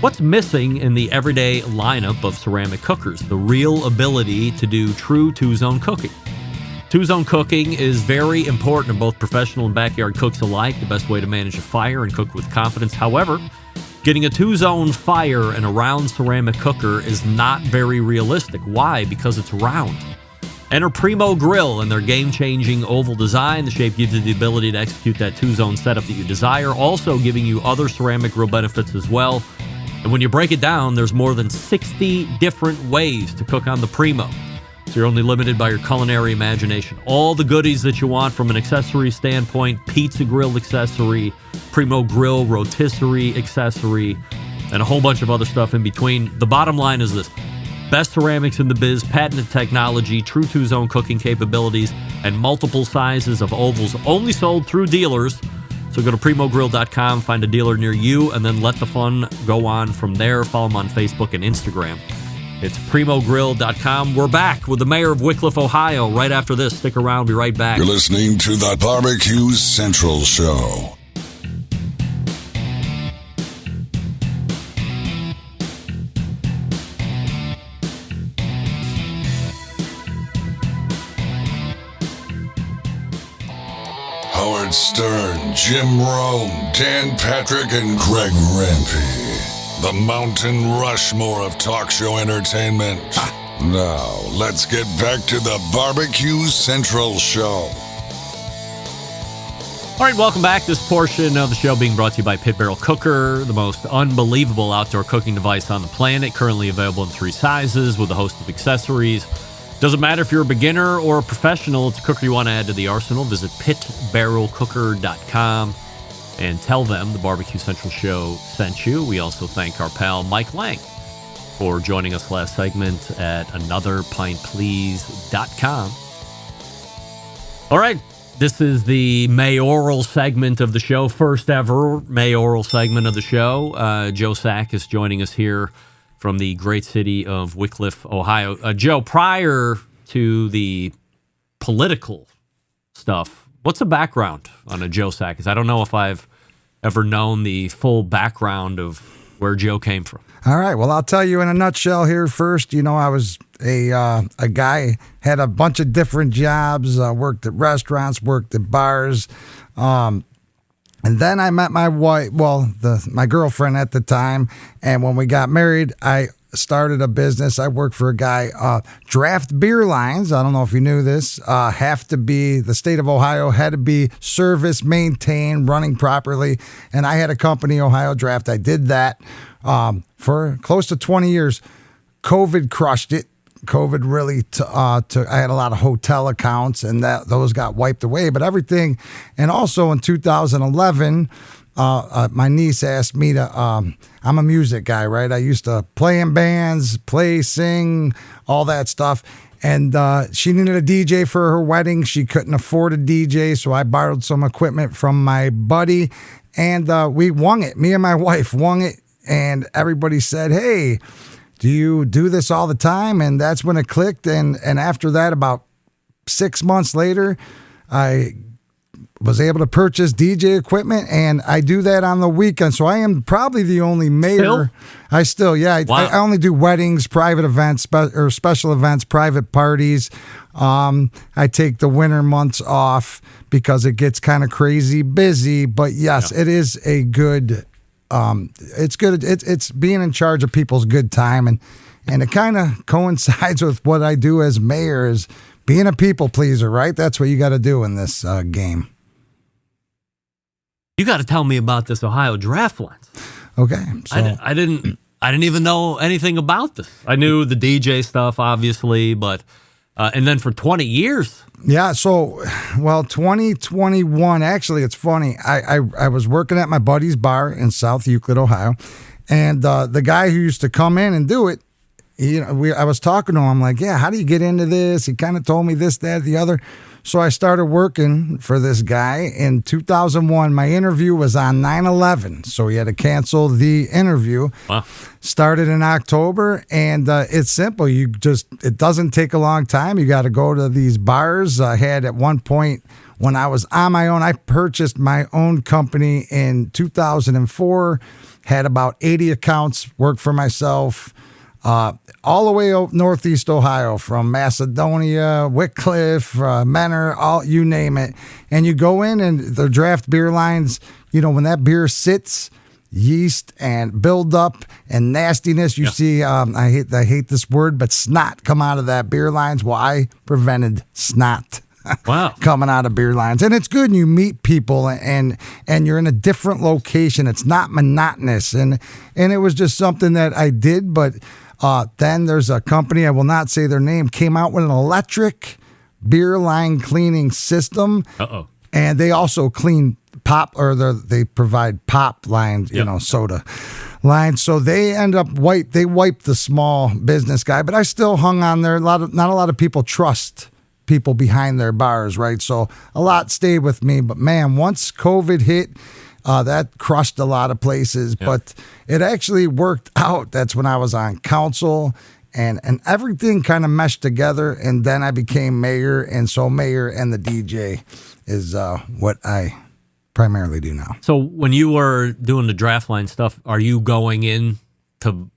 what's missing in the everyday lineup of ceramic cookers? The real ability to do true 2-zone cooking. 2-zone cooking is very important to both professional and backyard cooks alike. The best way to manage a fire and cook with confidence. However, getting a 2-zone fire in a round ceramic cooker is not very realistic. Why? Because it's round. Enter Primo Grill and their game-changing oval design. The shape gives you the ability to execute that 2-zone setup that you desire, also giving you other ceramic grill benefits as well. And when you break it down, there's more than 60 different ways to cook on the Primo. So you're only limited by your culinary imagination. All the goodies that you want from an accessory standpoint, pizza grill accessory, Primo Grill rotisserie accessory, and a whole bunch of other stuff in between. The bottom line is this: Best ceramics in the biz, patented technology, true to zone cooking capabilities, and multiple sizes of ovals only sold through dealers. So go to primogrill.com, find a dealer near you, and then let the fun go on from there. Follow them on Facebook and Instagram. It's primogrill.com. We're back with the mayor of Wickliffe, Ohio, right after this. Stick around. Be right back. You're listening to the Barbecue Central Show. Howard Stern, Jim Rome, Dan Patrick, and Greg Rempe. The Mountain Rushmore of talk show entertainment. Now, let's get back to the Barbecue Central Show. All right, welcome back. This portion of the show being brought to you by Pit Barrel Cooker, the most unbelievable outdoor cooking device on the planet, currently available in 3 sizes with a host of accessories. Doesn't matter if you're a beginner or a professional, it's a cooker you want to add to the arsenal. Visit pitbarrelcooker.com and tell them the Barbecue Central Show sent you. We also thank our pal Mike Lang for joining us last segment at anotherpintplease.com. All right, this is the mayoral segment of the show, first ever mayoral segment of the show. Joe Sack is joining us here from the great city of Wickliffe, Ohio. Joe, prior to the political stuff, what's the background on a Joe Sack? Because I don't know if I've ever known the full background of where Joe came from. All right. Well, I'll tell you in a nutshell here first. You know, I was a guy, had a bunch of different jobs, worked at restaurants, worked at bars. And then I met my wife, my girlfriend at the time. And when we got married, I started a business. I worked for a guy, draft beer lines. I don't know if you knew this, have to be, the state of Ohio had to be serviced, maintained, running properly. And I had a company, Ohio Draft. I did that for close to 20 years. COVID crushed it. COVID really took. I had a lot of hotel accounts, and those got wiped away. But everything, and also in 2011, my niece asked me to. I'm a music guy, right? I used to play in bands, sing, all that stuff. And she needed a DJ for her wedding. She couldn't afford a DJ, so I borrowed some equipment from my buddy, and we wung it. Me and my wife wung it, and everybody said, "Hey, do you do this all the time?" And that's when it clicked. And after that, about 6 months later, I was able to purchase DJ equipment, and I do that on the weekend. So I am probably the only mayor. Still? I only do weddings, private events, or special events, private parties. I take the winter months off because it gets kind of crazy busy. But yes, It is a good. It's good. It's being in charge of people's good time, and it kind of coincides with what I do as mayor, is being a people pleaser, right? That's what you got to do in this game. You got to tell me about this Ohio Draft lines. Okay, so I didn't even know anything about this. I knew the DJ stuff, obviously, but and then for 20 years. Yeah, so, 2021, actually, it's funny. I was working at my buddy's bar in South Euclid, Ohio, and the guy who used to come in and do it, I was talking to him. I'm like, yeah, how do you get into this? He kind of told me this, that, the other. So I started working for this guy in 2001. My interview was on 9/11, so he had to cancel the interview. Wow. Started in October, and it's simple. It doesn't take a long time. You got to go to these bars. I had at one point, when I was on my own, I purchased my own company in 2004, had about 80 accounts, worked for myself, all the way northeast Ohio, from Macedonia, Wickliffe, Menor, you name it. And you go in, and the draft beer lines, when that beer sits, yeast and build up and nastiness, you see, I hate this word, but snot come out of that beer lines. Well, I prevented snot. Wow. Coming out of beer lines. And it's good. And you meet people, and you're in a different location. It's not monotonous. And it was just something that I did. But then there's a company, I will not say their name, came out with an electric beer line cleaning system. Uh-oh. And they also clean pop, or they provide pop lines, soda lines. So they end up wiped the small business guy, but I still hung on there. Not a lot of people trust people behind their bars, right? So a lot stayed with me. But man, once COVID hit, that crushed a lot of places. Yeah. But it actually worked out. That's when I was on council. And everything kind of meshed together, and then I became mayor, and so mayor and the DJ is what I primarily do now. So when you were doing the draft line stuff, are you going in to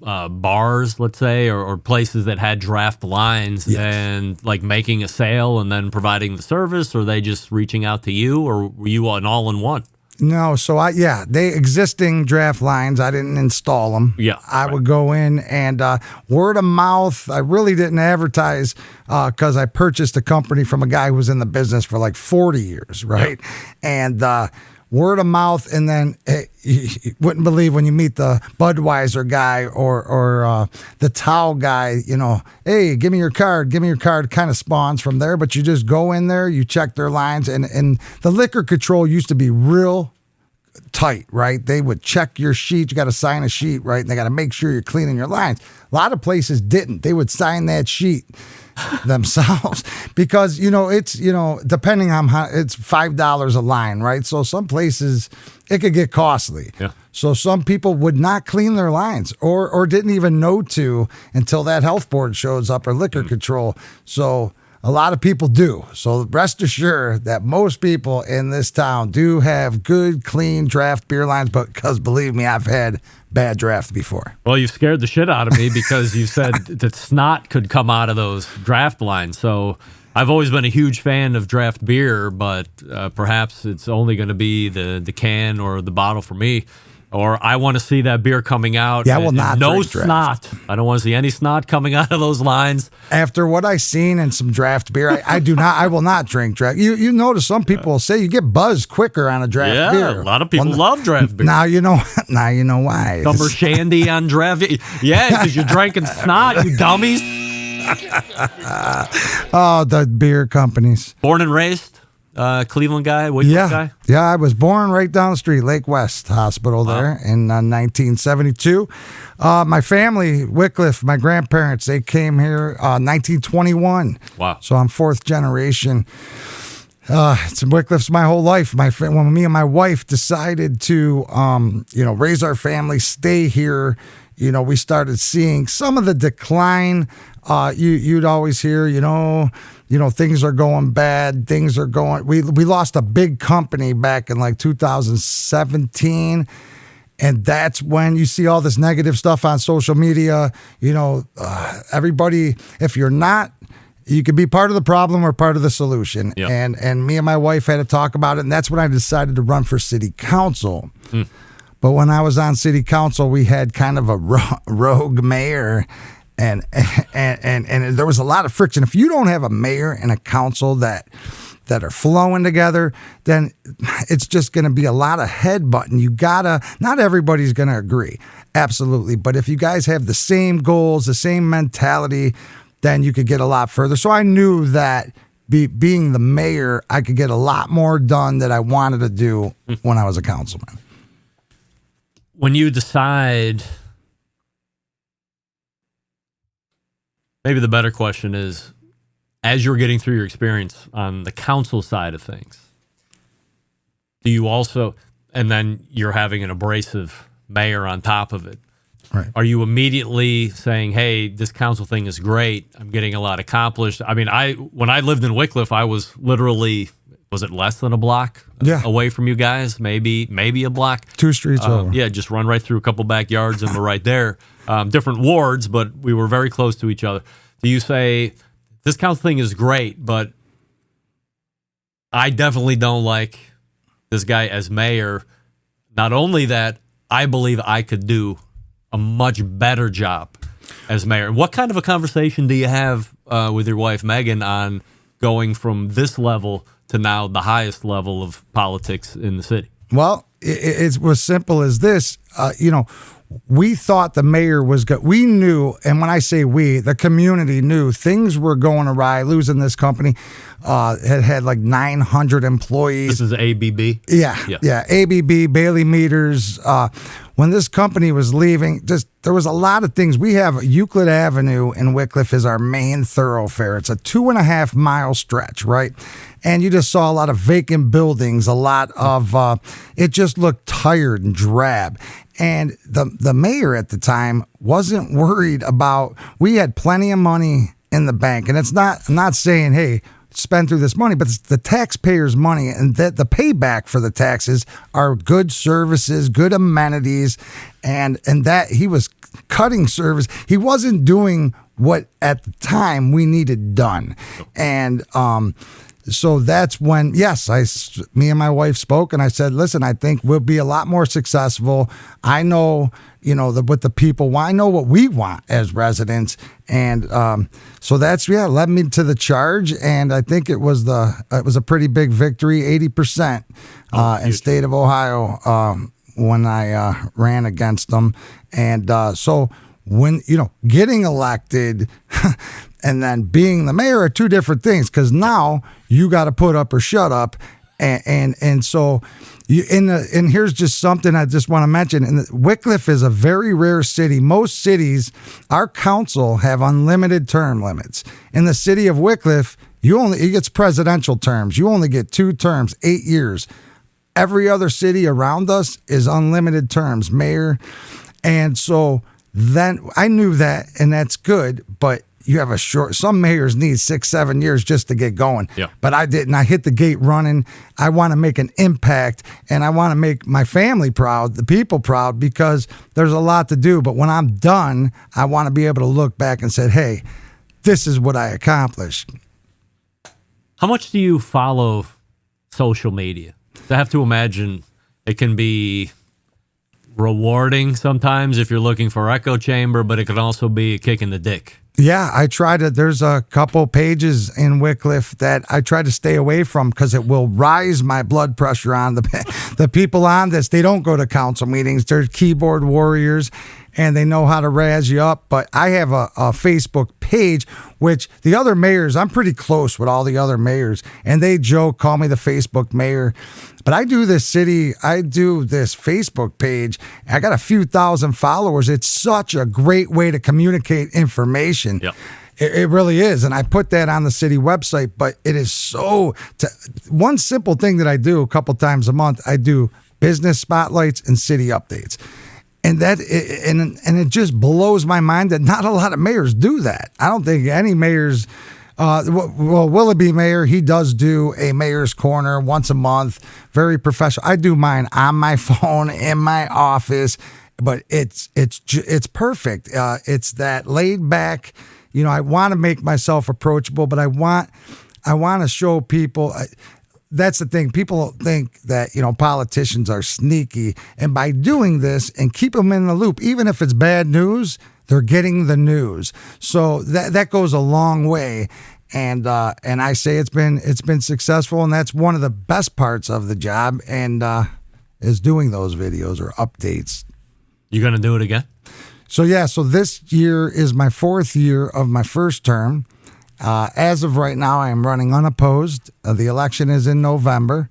bars, let's say, or places that had draft lines, yes, and like making a sale and then providing the service, or are they just reaching out to you, or were you an all-in-one? No, so they existing draft lines. I didn't install them. Yeah, I would go in and word of mouth. I really didn't advertise because I purchased a company from a guy who was in the business for like 40 years, right? Yeah. And word of mouth, and then you wouldn't believe when you meet the Budweiser guy or the towel guy, hey, give me your card, kind of spawns from there. But you just go in there, you check their lines, and the liquor control used to be real tight, right? They would check your sheet. You got to sign a sheet, right? And they got to make sure you're cleaning your lines. A lot of places didn't. They would sign that sheet themselves because it's depending on how, it's $5 a line, right? So some places it could get costly. Yeah. So some people would not clean their lines or didn't even know to until that health board shows up or liquor control. So a lot of people do. So rest assured that most people in this town do have good, clean draft beer lines, because believe me, I've had bad drafts before. Well, you scared the shit out of me because you said that snot could come out of those draft lines. So I've always been a huge fan of draft beer, but perhaps it's only going to be the can or the bottle for me. Or I want to see that beer coming out. Yeah, I will not no drink snot. draft. I don't want to see any snot coming out of those lines. After what I've seen in some draft beer, I do not. I will not drink draft. You notice some people will say you get buzzed quicker on a draft beer. Yeah, a lot of people love draft beer. Now you know why. Summer shandy on draft. Yeah, because you're drinking snot, you dummies. Oh, the beer companies. Born and raised. Cleveland guy, Wickliffe guy? Yeah, I was born right down the street, Lake West Hospital there in 1972. My family, Wickliffe, my grandparents, they came here 1921. Wow. So I'm fourth generation. It's Wickliffe's my whole life. When me and my wife decided to, raise our family, stay here, we started seeing some of the decline. You'd always hear, things are going bad. Things are going. We lost a big company back in like 2017. And that's when you see all this negative stuff on social media. Everybody, if you're not, you could be part of the problem or part of the solution. Yep. And me and my wife had to talk about it. And that's when I decided to run for city council. But when I was on city council, we had kind of a rogue mayor. And there was a lot of friction. If you don't have a mayor and a council that are flowing together, then it's just going to be a lot of headbutting. Not everybody's going to agree. Absolutely. But if you guys have the same goals, the same mentality, then you could get a lot further. So I knew that being the mayor, I could get a lot more done that I wanted to do when I was a councilman. When you decide... Maybe the better question is, as you're getting through your experience on the council side of things, do you also, and then you're having an abrasive mayor on top of it, right? Are you immediately saying, hey, this council thing is great, I'm getting a lot accomplished? I mean, when I lived in Wickliffe, I was literally, was it less than a block away from you guys? Maybe a block. 2 streets over. Yeah, just run right through a couple backyards and we're right there. Different wards, but we were very close to each other. Do you say, this council thing is great, but I definitely don't like this guy as mayor? Not only that, I believe I could do a much better job as mayor. What kind of a conversation do you have with your wife, Megan, on going from this level to now the highest level of politics in the city? Well, it was simple as this. We thought the mayor was good. We knew, and when I say we, the community knew things were going awry, losing this company. had like 900 employees. This is ABB. Yeah. ABB, Bailey Meters. When this company was leaving, there was a lot of things. We have Euclid Avenue in Wickliffe is our main thoroughfare. It's a 2.5 mile stretch, right? And you just saw a lot of vacant buildings, a lot of, it just looked tired and drab. And the mayor at the time wasn't worried about, we had plenty of money in the bank. And I'm not saying, hey, spend through this money, but it's the taxpayers' money, and that the payback for the taxes are good services, good amenities, and that he was cutting service. He wasn't doing what at the time we needed done. And so that's when, me and my wife spoke, and I said, listen, I think we'll be a lot more successful. I know, what the people want. I know what we want as residents. And so that's, led me to the charge. And I think it was a pretty big victory, 80% in state of Ohio when I ran against them. And so when, getting elected and then being the mayor are two different things, because now you got to put up or shut up. And so and here's just something I just want to mention. Wickliffe is a very rare city. Most cities, our council have unlimited term limits. In the city of Wickliffe, it gets presidential terms. You only get 2 terms, 8 years. Every other city around us is unlimited terms, mayor. And so then I knew that, and that's good, but you have some mayors need 6-7 years just to get going. Yeah. But I didn't. I hit the gate running. I want to make an impact, and I want to make my family proud, the people proud, because there's a lot to do. But when I'm done, I want to be able to look back and say, hey, this is what I accomplished. How much do you follow social media? I have to imagine it can be rewarding sometimes if you're looking for echo chamber, but it can also be a kick in the dick. Yeah, I try to. There's a couple pages in Wickliffe that I try to stay away from because it will rise my blood pressure on the people on this. They don't go to council meetings. They're keyboard warriors, and they know how to razz you up. But I have a Facebook page, which the other mayors, I'm pretty close with all the other mayors, and they joke, call me the Facebook mayor. But I do this Facebook page. I got a few thousand followers. It's such a great way to communicate information. Yep. It really is. And I put that on the city website, but it is one simple thing that I do a couple times a month, I do business spotlights and city updates. And it just blows my mind that not a lot of mayors do that. I don't think any mayors. Willoughby mayor, he does do a mayor's corner once a month, very professional. I do mine on my phone in my office, but it's perfect. It's that laid back. I want to make myself approachable, but I want to show people. That's the thing. People think that, politicians are sneaky, and by doing this and keep them in the loop, even if it's bad news, they're getting the news. So that goes a long way. And I say it's been successful, and that's one of the best parts of the job, and is doing those videos or updates. You going to do it again? So this year is my 4th year of my first term. As of right now, I am running unopposed. The election is in November.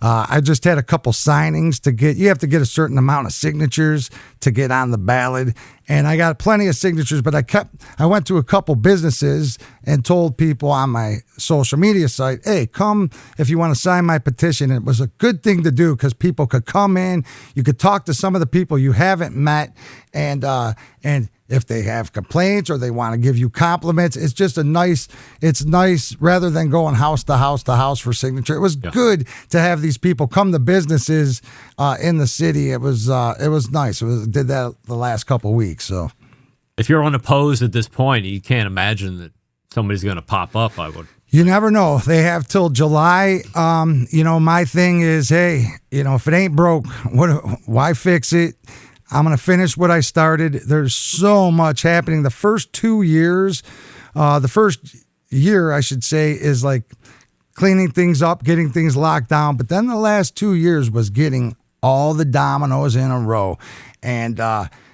I just had a couple signings you have to get a certain amount of signatures to get on the ballot. And I got plenty of signatures, but I went to a couple businesses and told people on my social media site, hey, come if you want to sign my petition. And it was a good thing to do because people could come in, you could talk to some of the people you haven't met, and if they have complaints or they want to give you compliments, it's just it's nice rather than going house to house to house for signature. It was good to have these people come to businesses in the city. It was nice. Did that the last couple of weeks. So if you're unopposed at this point, you can't imagine that somebody's going to pop up. I would. You never know. They have till July. My thing is, hey, if it ain't broke, why fix it? I'm going to finish what I started. There's so much happening. The first 2 years, the first year, I should say, is like cleaning things up, getting things locked down. But then the last 2 years was getting all the dominoes in a row. And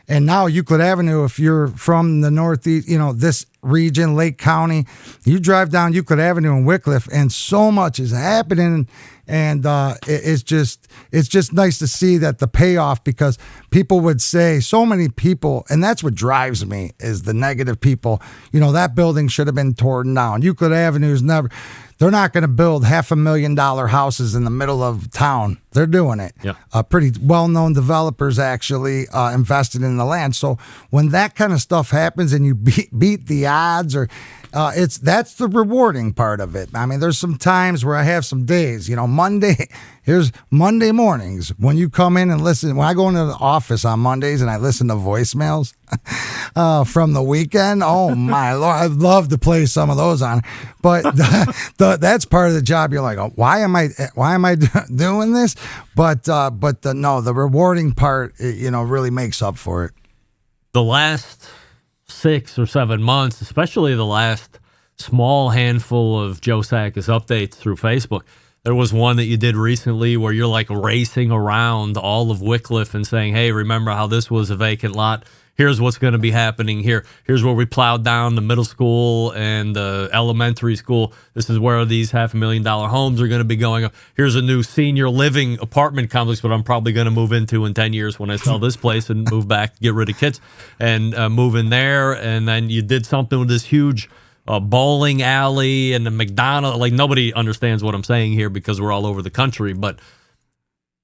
now Euclid Avenue, if you're from the Northeast, this region, Lake County. You drive down Euclid Avenue in Wickliffe, and so much is happening. And it's just nice to see that the payoff, because people would say, so many people, and that's what drives me, is the negative people. You know, that building should have been torn down. Euclid Avenue is never. They're not going to build $500,000 houses in the middle of town. They're doing it. Yeah. Pretty well-known developers actually invested in the land. So when that kind of stuff happens and you beat the odds, or that's the rewarding part of it. I mean, there's some times where I have some days. You know, here's Monday mornings when you come in and listen. When I go into the office on Mondays and I listen to voicemails from the weekend, oh my Lord, I'd love to play some of those on. But that's part of the job. You're like, oh, why am I doing this? But the rewarding part, really makes up for it. The last 6 or 7 months, especially the last small handful of Joe Sackis updates through Facebook. There was one that you did recently where you're like racing around all of Wickliffe and saying, hey, remember how this was a vacant lot? Here's what's going to be happening here. Here's where we plowed down the middle school and the elementary school. This is where these $500,000 homes are going to be going up. Here's a new senior living apartment complex, but I'm probably going to move into in 10 years when I sell this place and move back, get rid of kids, and move in there. And then you did something with this huge bowling alley and the McDonald's. Like, nobody understands what I'm saying here because we're all over the country. But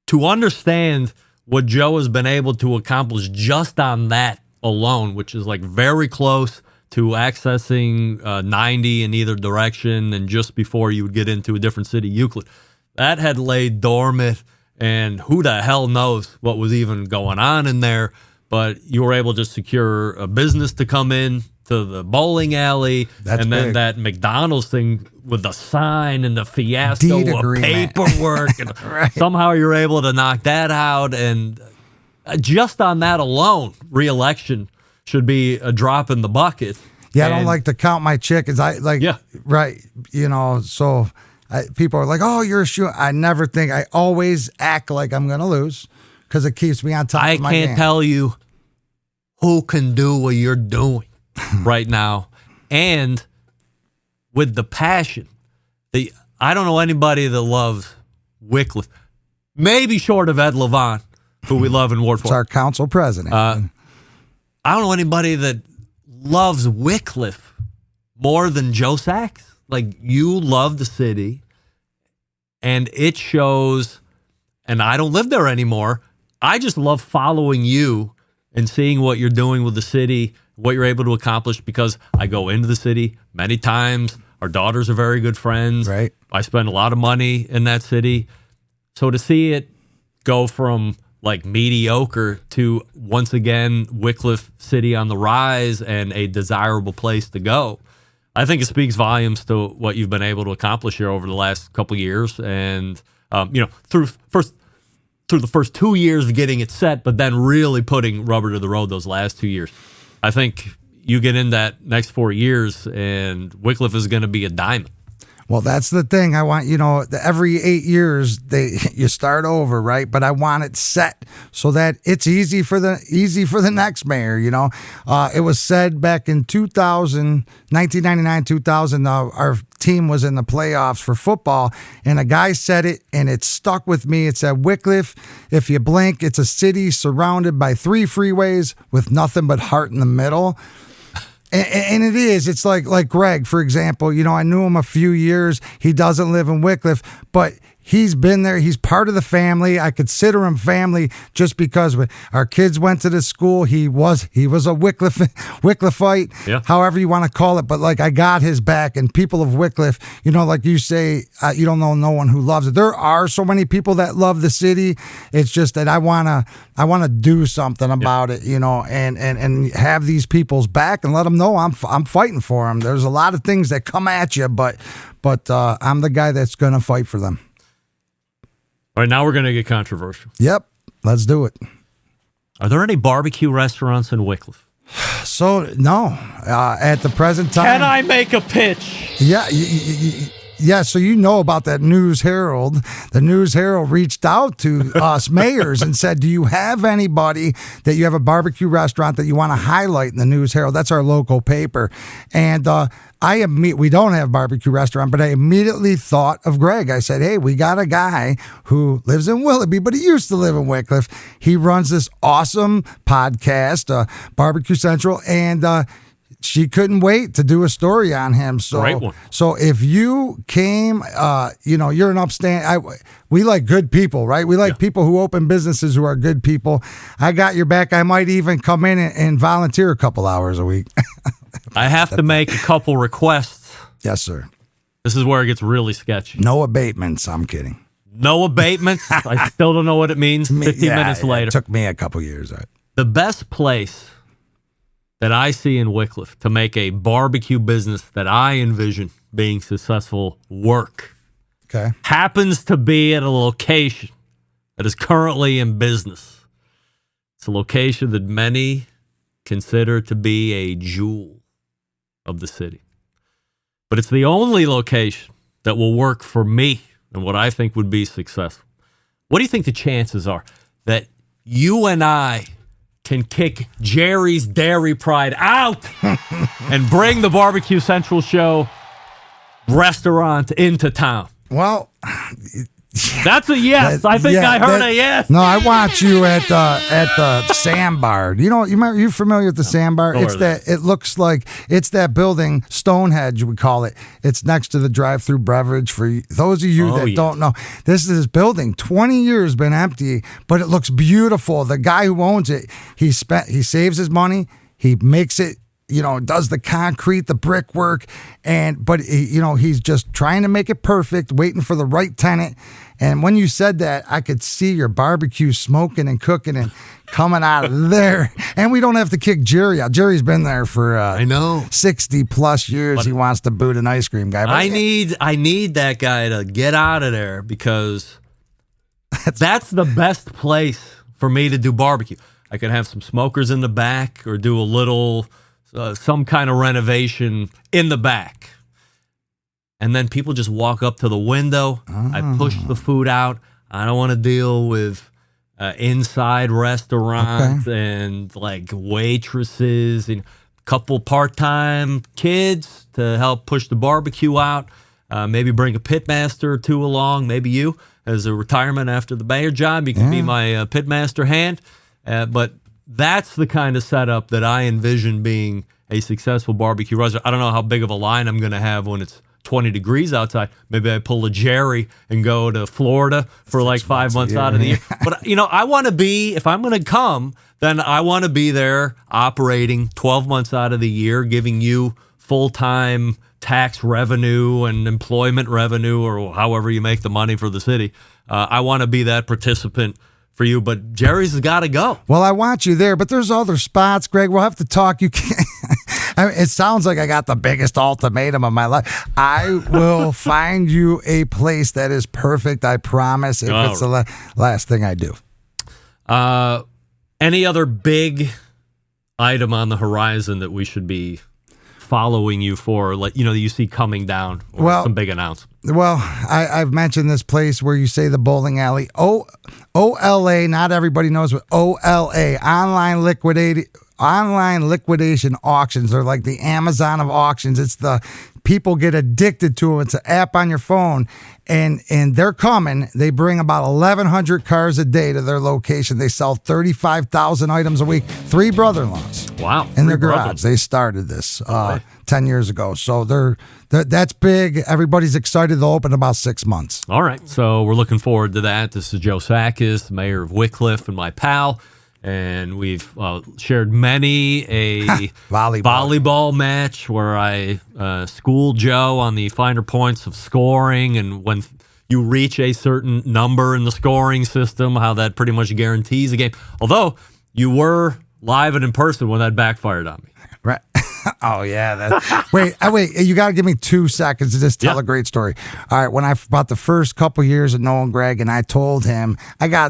to understand what Joe has been able to accomplish just on that alone, which is like very close to accessing 90 in either direction, and just before you would get into a different city, Euclid, that had laid dormant, and who the hell knows what was even going on in there. But you were able to secure a business to come in to the bowling alley. That's and then big. that McDonald's thing with the sign and the fiasco Deed of agreement. paperwork. And Right. somehow you're able to knock that out. And just on that alone, re-election should be a drop in the bucket. Yeah, I don't And- like to count my chickens. Yeah. Right. So people are like, oh, you're a shoe. I never think. I always act like I'm going to lose because it keeps me on top I of my can't game. tell you who can do what you're doing right now. And with the passion, I don't know anybody that loves Wickliffe, maybe short of Ed Levant, who we love in Ward 4. It's our council president. I don't know anybody that loves Wickliffe more than Joe Sachs. Like, you love the city, and it shows. And I don't live there anymore. I just love following you and seeing what you're doing with the city, what you're able to accomplish, because I go into the city many times. Our daughters are very good friends. Right. I spend a lot of money in that city. So to see it go from like mediocre to once again Wickliffe City on the rise and a desirable place to go, I think it speaks volumes to what you've been able to accomplish here over the last couple of years. And through the first 2 years of getting it set, but then really putting rubber to the road those last 2 years. I think you get in that next 4 years and Wickliffe is going to be a diamond. Well, that's the thing. I want, every 8 years you start over, right? But I want it set so that it's easy for the next mayor. It was said back in 1999, 2000, our team was in the playoffs for football, and a guy said it, and it stuck with me. It said, Wickliffe, if you blink, it's a city surrounded by 3 freeways with nothing but heart in the middle. And it is. It's like Greg, for example. I knew him a few years. He doesn't live in Wickliffe, but he's been there. He's part of the family. I consider him family just because our kids went to this school. He was a Wickliffite, Yeah. however you want to call it. But I got his back. And people of Wickliffe, like you say, you don't know no one who loves it. There are so many people that love the city. It's just that I wanna do something about it, and have these people's back and let them know I'm fighting for them. There's a lot of things that come at you, but I'm the guy that's gonna fight for them. All right, now we're going to get controversial. Yep, let's do it. Are there any barbecue restaurants in Wickliffe? So no, at the present time, Can I make a pitch? Yeah, Yeah, so you know about that News Herald. The News Herald reached out to us mayors and said, do you have anybody that you have a barbecue restaurant that you want to highlight in the News Herald? That's our local paper. And we don't have a barbecue restaurant, but I immediately thought of Greg. I said, hey, we got a guy who lives in Willoughby, but he used to live in Wickliffe. He runs this awesome podcast, Barbecue Central, and she couldn't wait to do a story on him. So, Great one. So if you came, you're an upstanding. We like good people, right? We like people who open businesses who are good people. I got your back. I might even come in and volunteer a couple hours a week. I have to make a couple requests. Yes, sir. This is where it gets really sketchy. No abatements. I'm kidding. No abatements. I still don't know what it means. 15 minutes later. It took me a couple years. Right? The best place that I see in Wickliffe to make a barbecue business that I envision being successful work happens to be at a location that is currently in business. It's a location that many consider to be a jewel of the city. But it's the only location that will work for me and what I think would be successful. What do you think the chances are that you and I can kick Jerry's Dairy Pride out and bring the Barbecue Central Show restaurant into town? Well, that's a yes. I think I heard a yes. No, I want you at the Sandbar. You familiar with the Sandbar? It's that. It looks like it's that building, Stonehenge, we call it. It's next to the drive-through beverage. For those of you that don't know, this is his building. 20 years been empty, but it looks beautiful. The guy who owns it, he saves his money. He makes it. Does the concrete, the brickwork, but he's just trying to make it perfect, waiting for the right tenant. And when you said that, I could see your barbecue smoking and cooking and coming out of there. And we don't have to kick Jerry out. Jerry's been there for 60 plus years. But he wants to boot an ice cream guy. But I need that guy to get out of there because that's the best place for me to do barbecue. I could have some smokers in the back or do a little some kind of renovation in the back. And then people just walk up to the window. I push the food out. I don't want to deal with inside restaurants and like waitresses and a couple part-time kids to help push the barbecue out. Maybe bring a pitmaster or two along. Maybe you, as a retirement after the mayor job, you can be my pitmaster hand. But that's the kind of setup that I envision being a successful barbecue restaurant. I don't know how big of a line I'm going to have when it's 20 degrees outside. Maybe I pull a Jerry and go to Florida for like 5 months out of the year. But, I want to be, if I'm going to come, then I want to be there operating 12 months out of the year, giving you full-time tax revenue and employment revenue or however you make the money for the city. I want to be that participant for you, but Jerry's has got to go. Well, I want you there, but there's other spots, Greg. We'll have to talk. You can't. It sounds like I got the biggest ultimatum of my life. I will find you a place that is perfect. I promise. If it's the last thing I do. Any other big item on the horizon that we should be following you for, like you see coming down, or some big announcement? Well, I've mentioned this place where you say the bowling alley. OLA, not everybody knows what OLA, online liquidation auctions. They're like the Amazon of auctions. It's the people get addicted to it. It's an app on your phone, and they're coming. They bring about 1,100 cars a day to their location. They sell 35,000 items a week. 3 brother-in-laws. Wow. In their garage. They started this 10 years ago. So that's big. Everybody's excited. They'll open in about 6 months. All right. So we're looking forward to that. This is Joe Sakis, the mayor of Wickliffe, and my pal. And we've shared many a volleyball match where I schooled Joe on the finer points of scoring, and when you reach a certain number in the scoring system, how that pretty much guarantees a game. Although you were live and in person when that backfired on me. Right. Oh, yeah. Wait, you got to give me 2 seconds to just tell a great story. All right, when I about the first couple years of knowing Greg, and I told him,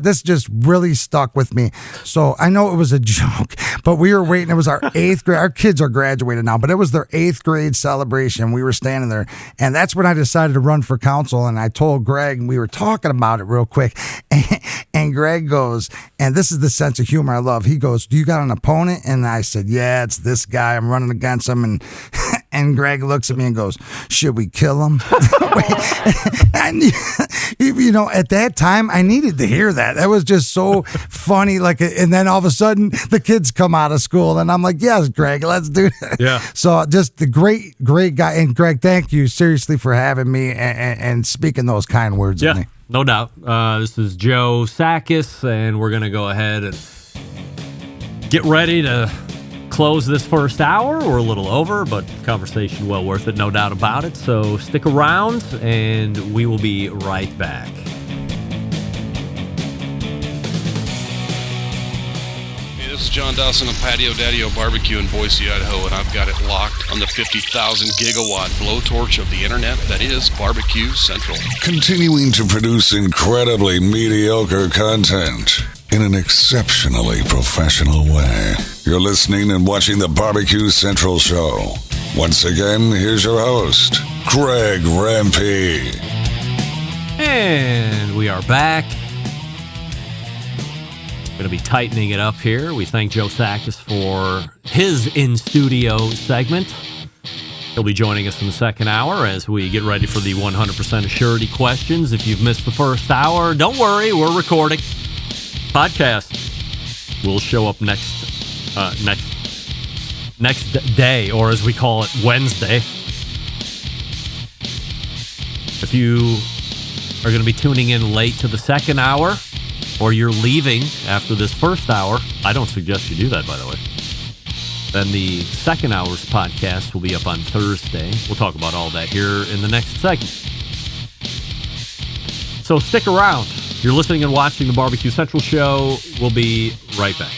this just really stuck with me. So I know it was a joke, but we were waiting. It was our 8th grade. Our kids are graduated now, but it was their 8th grade celebration. We were standing there, and that's when I decided to run for council. And I told Greg, and we were talking about it real quick, and Greg goes, and this is the sense of humor I love. He goes, "Do you got an opponent?" And I said, "Yeah, it's this guy. I'm running against him." And Greg looks at me and goes, "Should we kill him?" And at that time, I needed to hear that. That was just so funny. And then all of a sudden, the kids come out of school, and I'm like, "Yes, Greg, let's do that." Yeah. So just the great guy. And Greg, thank you seriously for having me and speaking those kind words of me. No doubt. This is Joe Sakis, and we're going to go ahead and get ready to close this first hour. We're a little over, but conversation well worth it, no doubt about it. So stick around, and we will be right back. Hey, this is John Dawson of Patio Daddio Barbecue in Boise, Idaho, and I've got it locked on the 50,000 gigawatt blowtorch of the internet that is Barbecue Central. Continuing to produce incredibly mediocre content in an exceptionally professional way. You're listening and watching the Barbecue Central Show. Once again, here's your host, Greg Rempe. And we are back. Going to be tightening it up here. We thank Joe Sakis for his in-studio segment. He'll be joining us in the second hour as we get ready for the 100% Assurity questions. If you've missed the first hour, don't worry, we're recording. Podcast will show up next day, or as we call it, Wednesday. If you are going to be tuning in late to the second hour, or you're leaving after this first hour, I don't suggest you do that, by the way. Then the second hour's podcast will be up on Thursday. We'll talk about all that here in the next segment. So stick around. You're listening and watching the Barbecue Central Show. We'll be right back.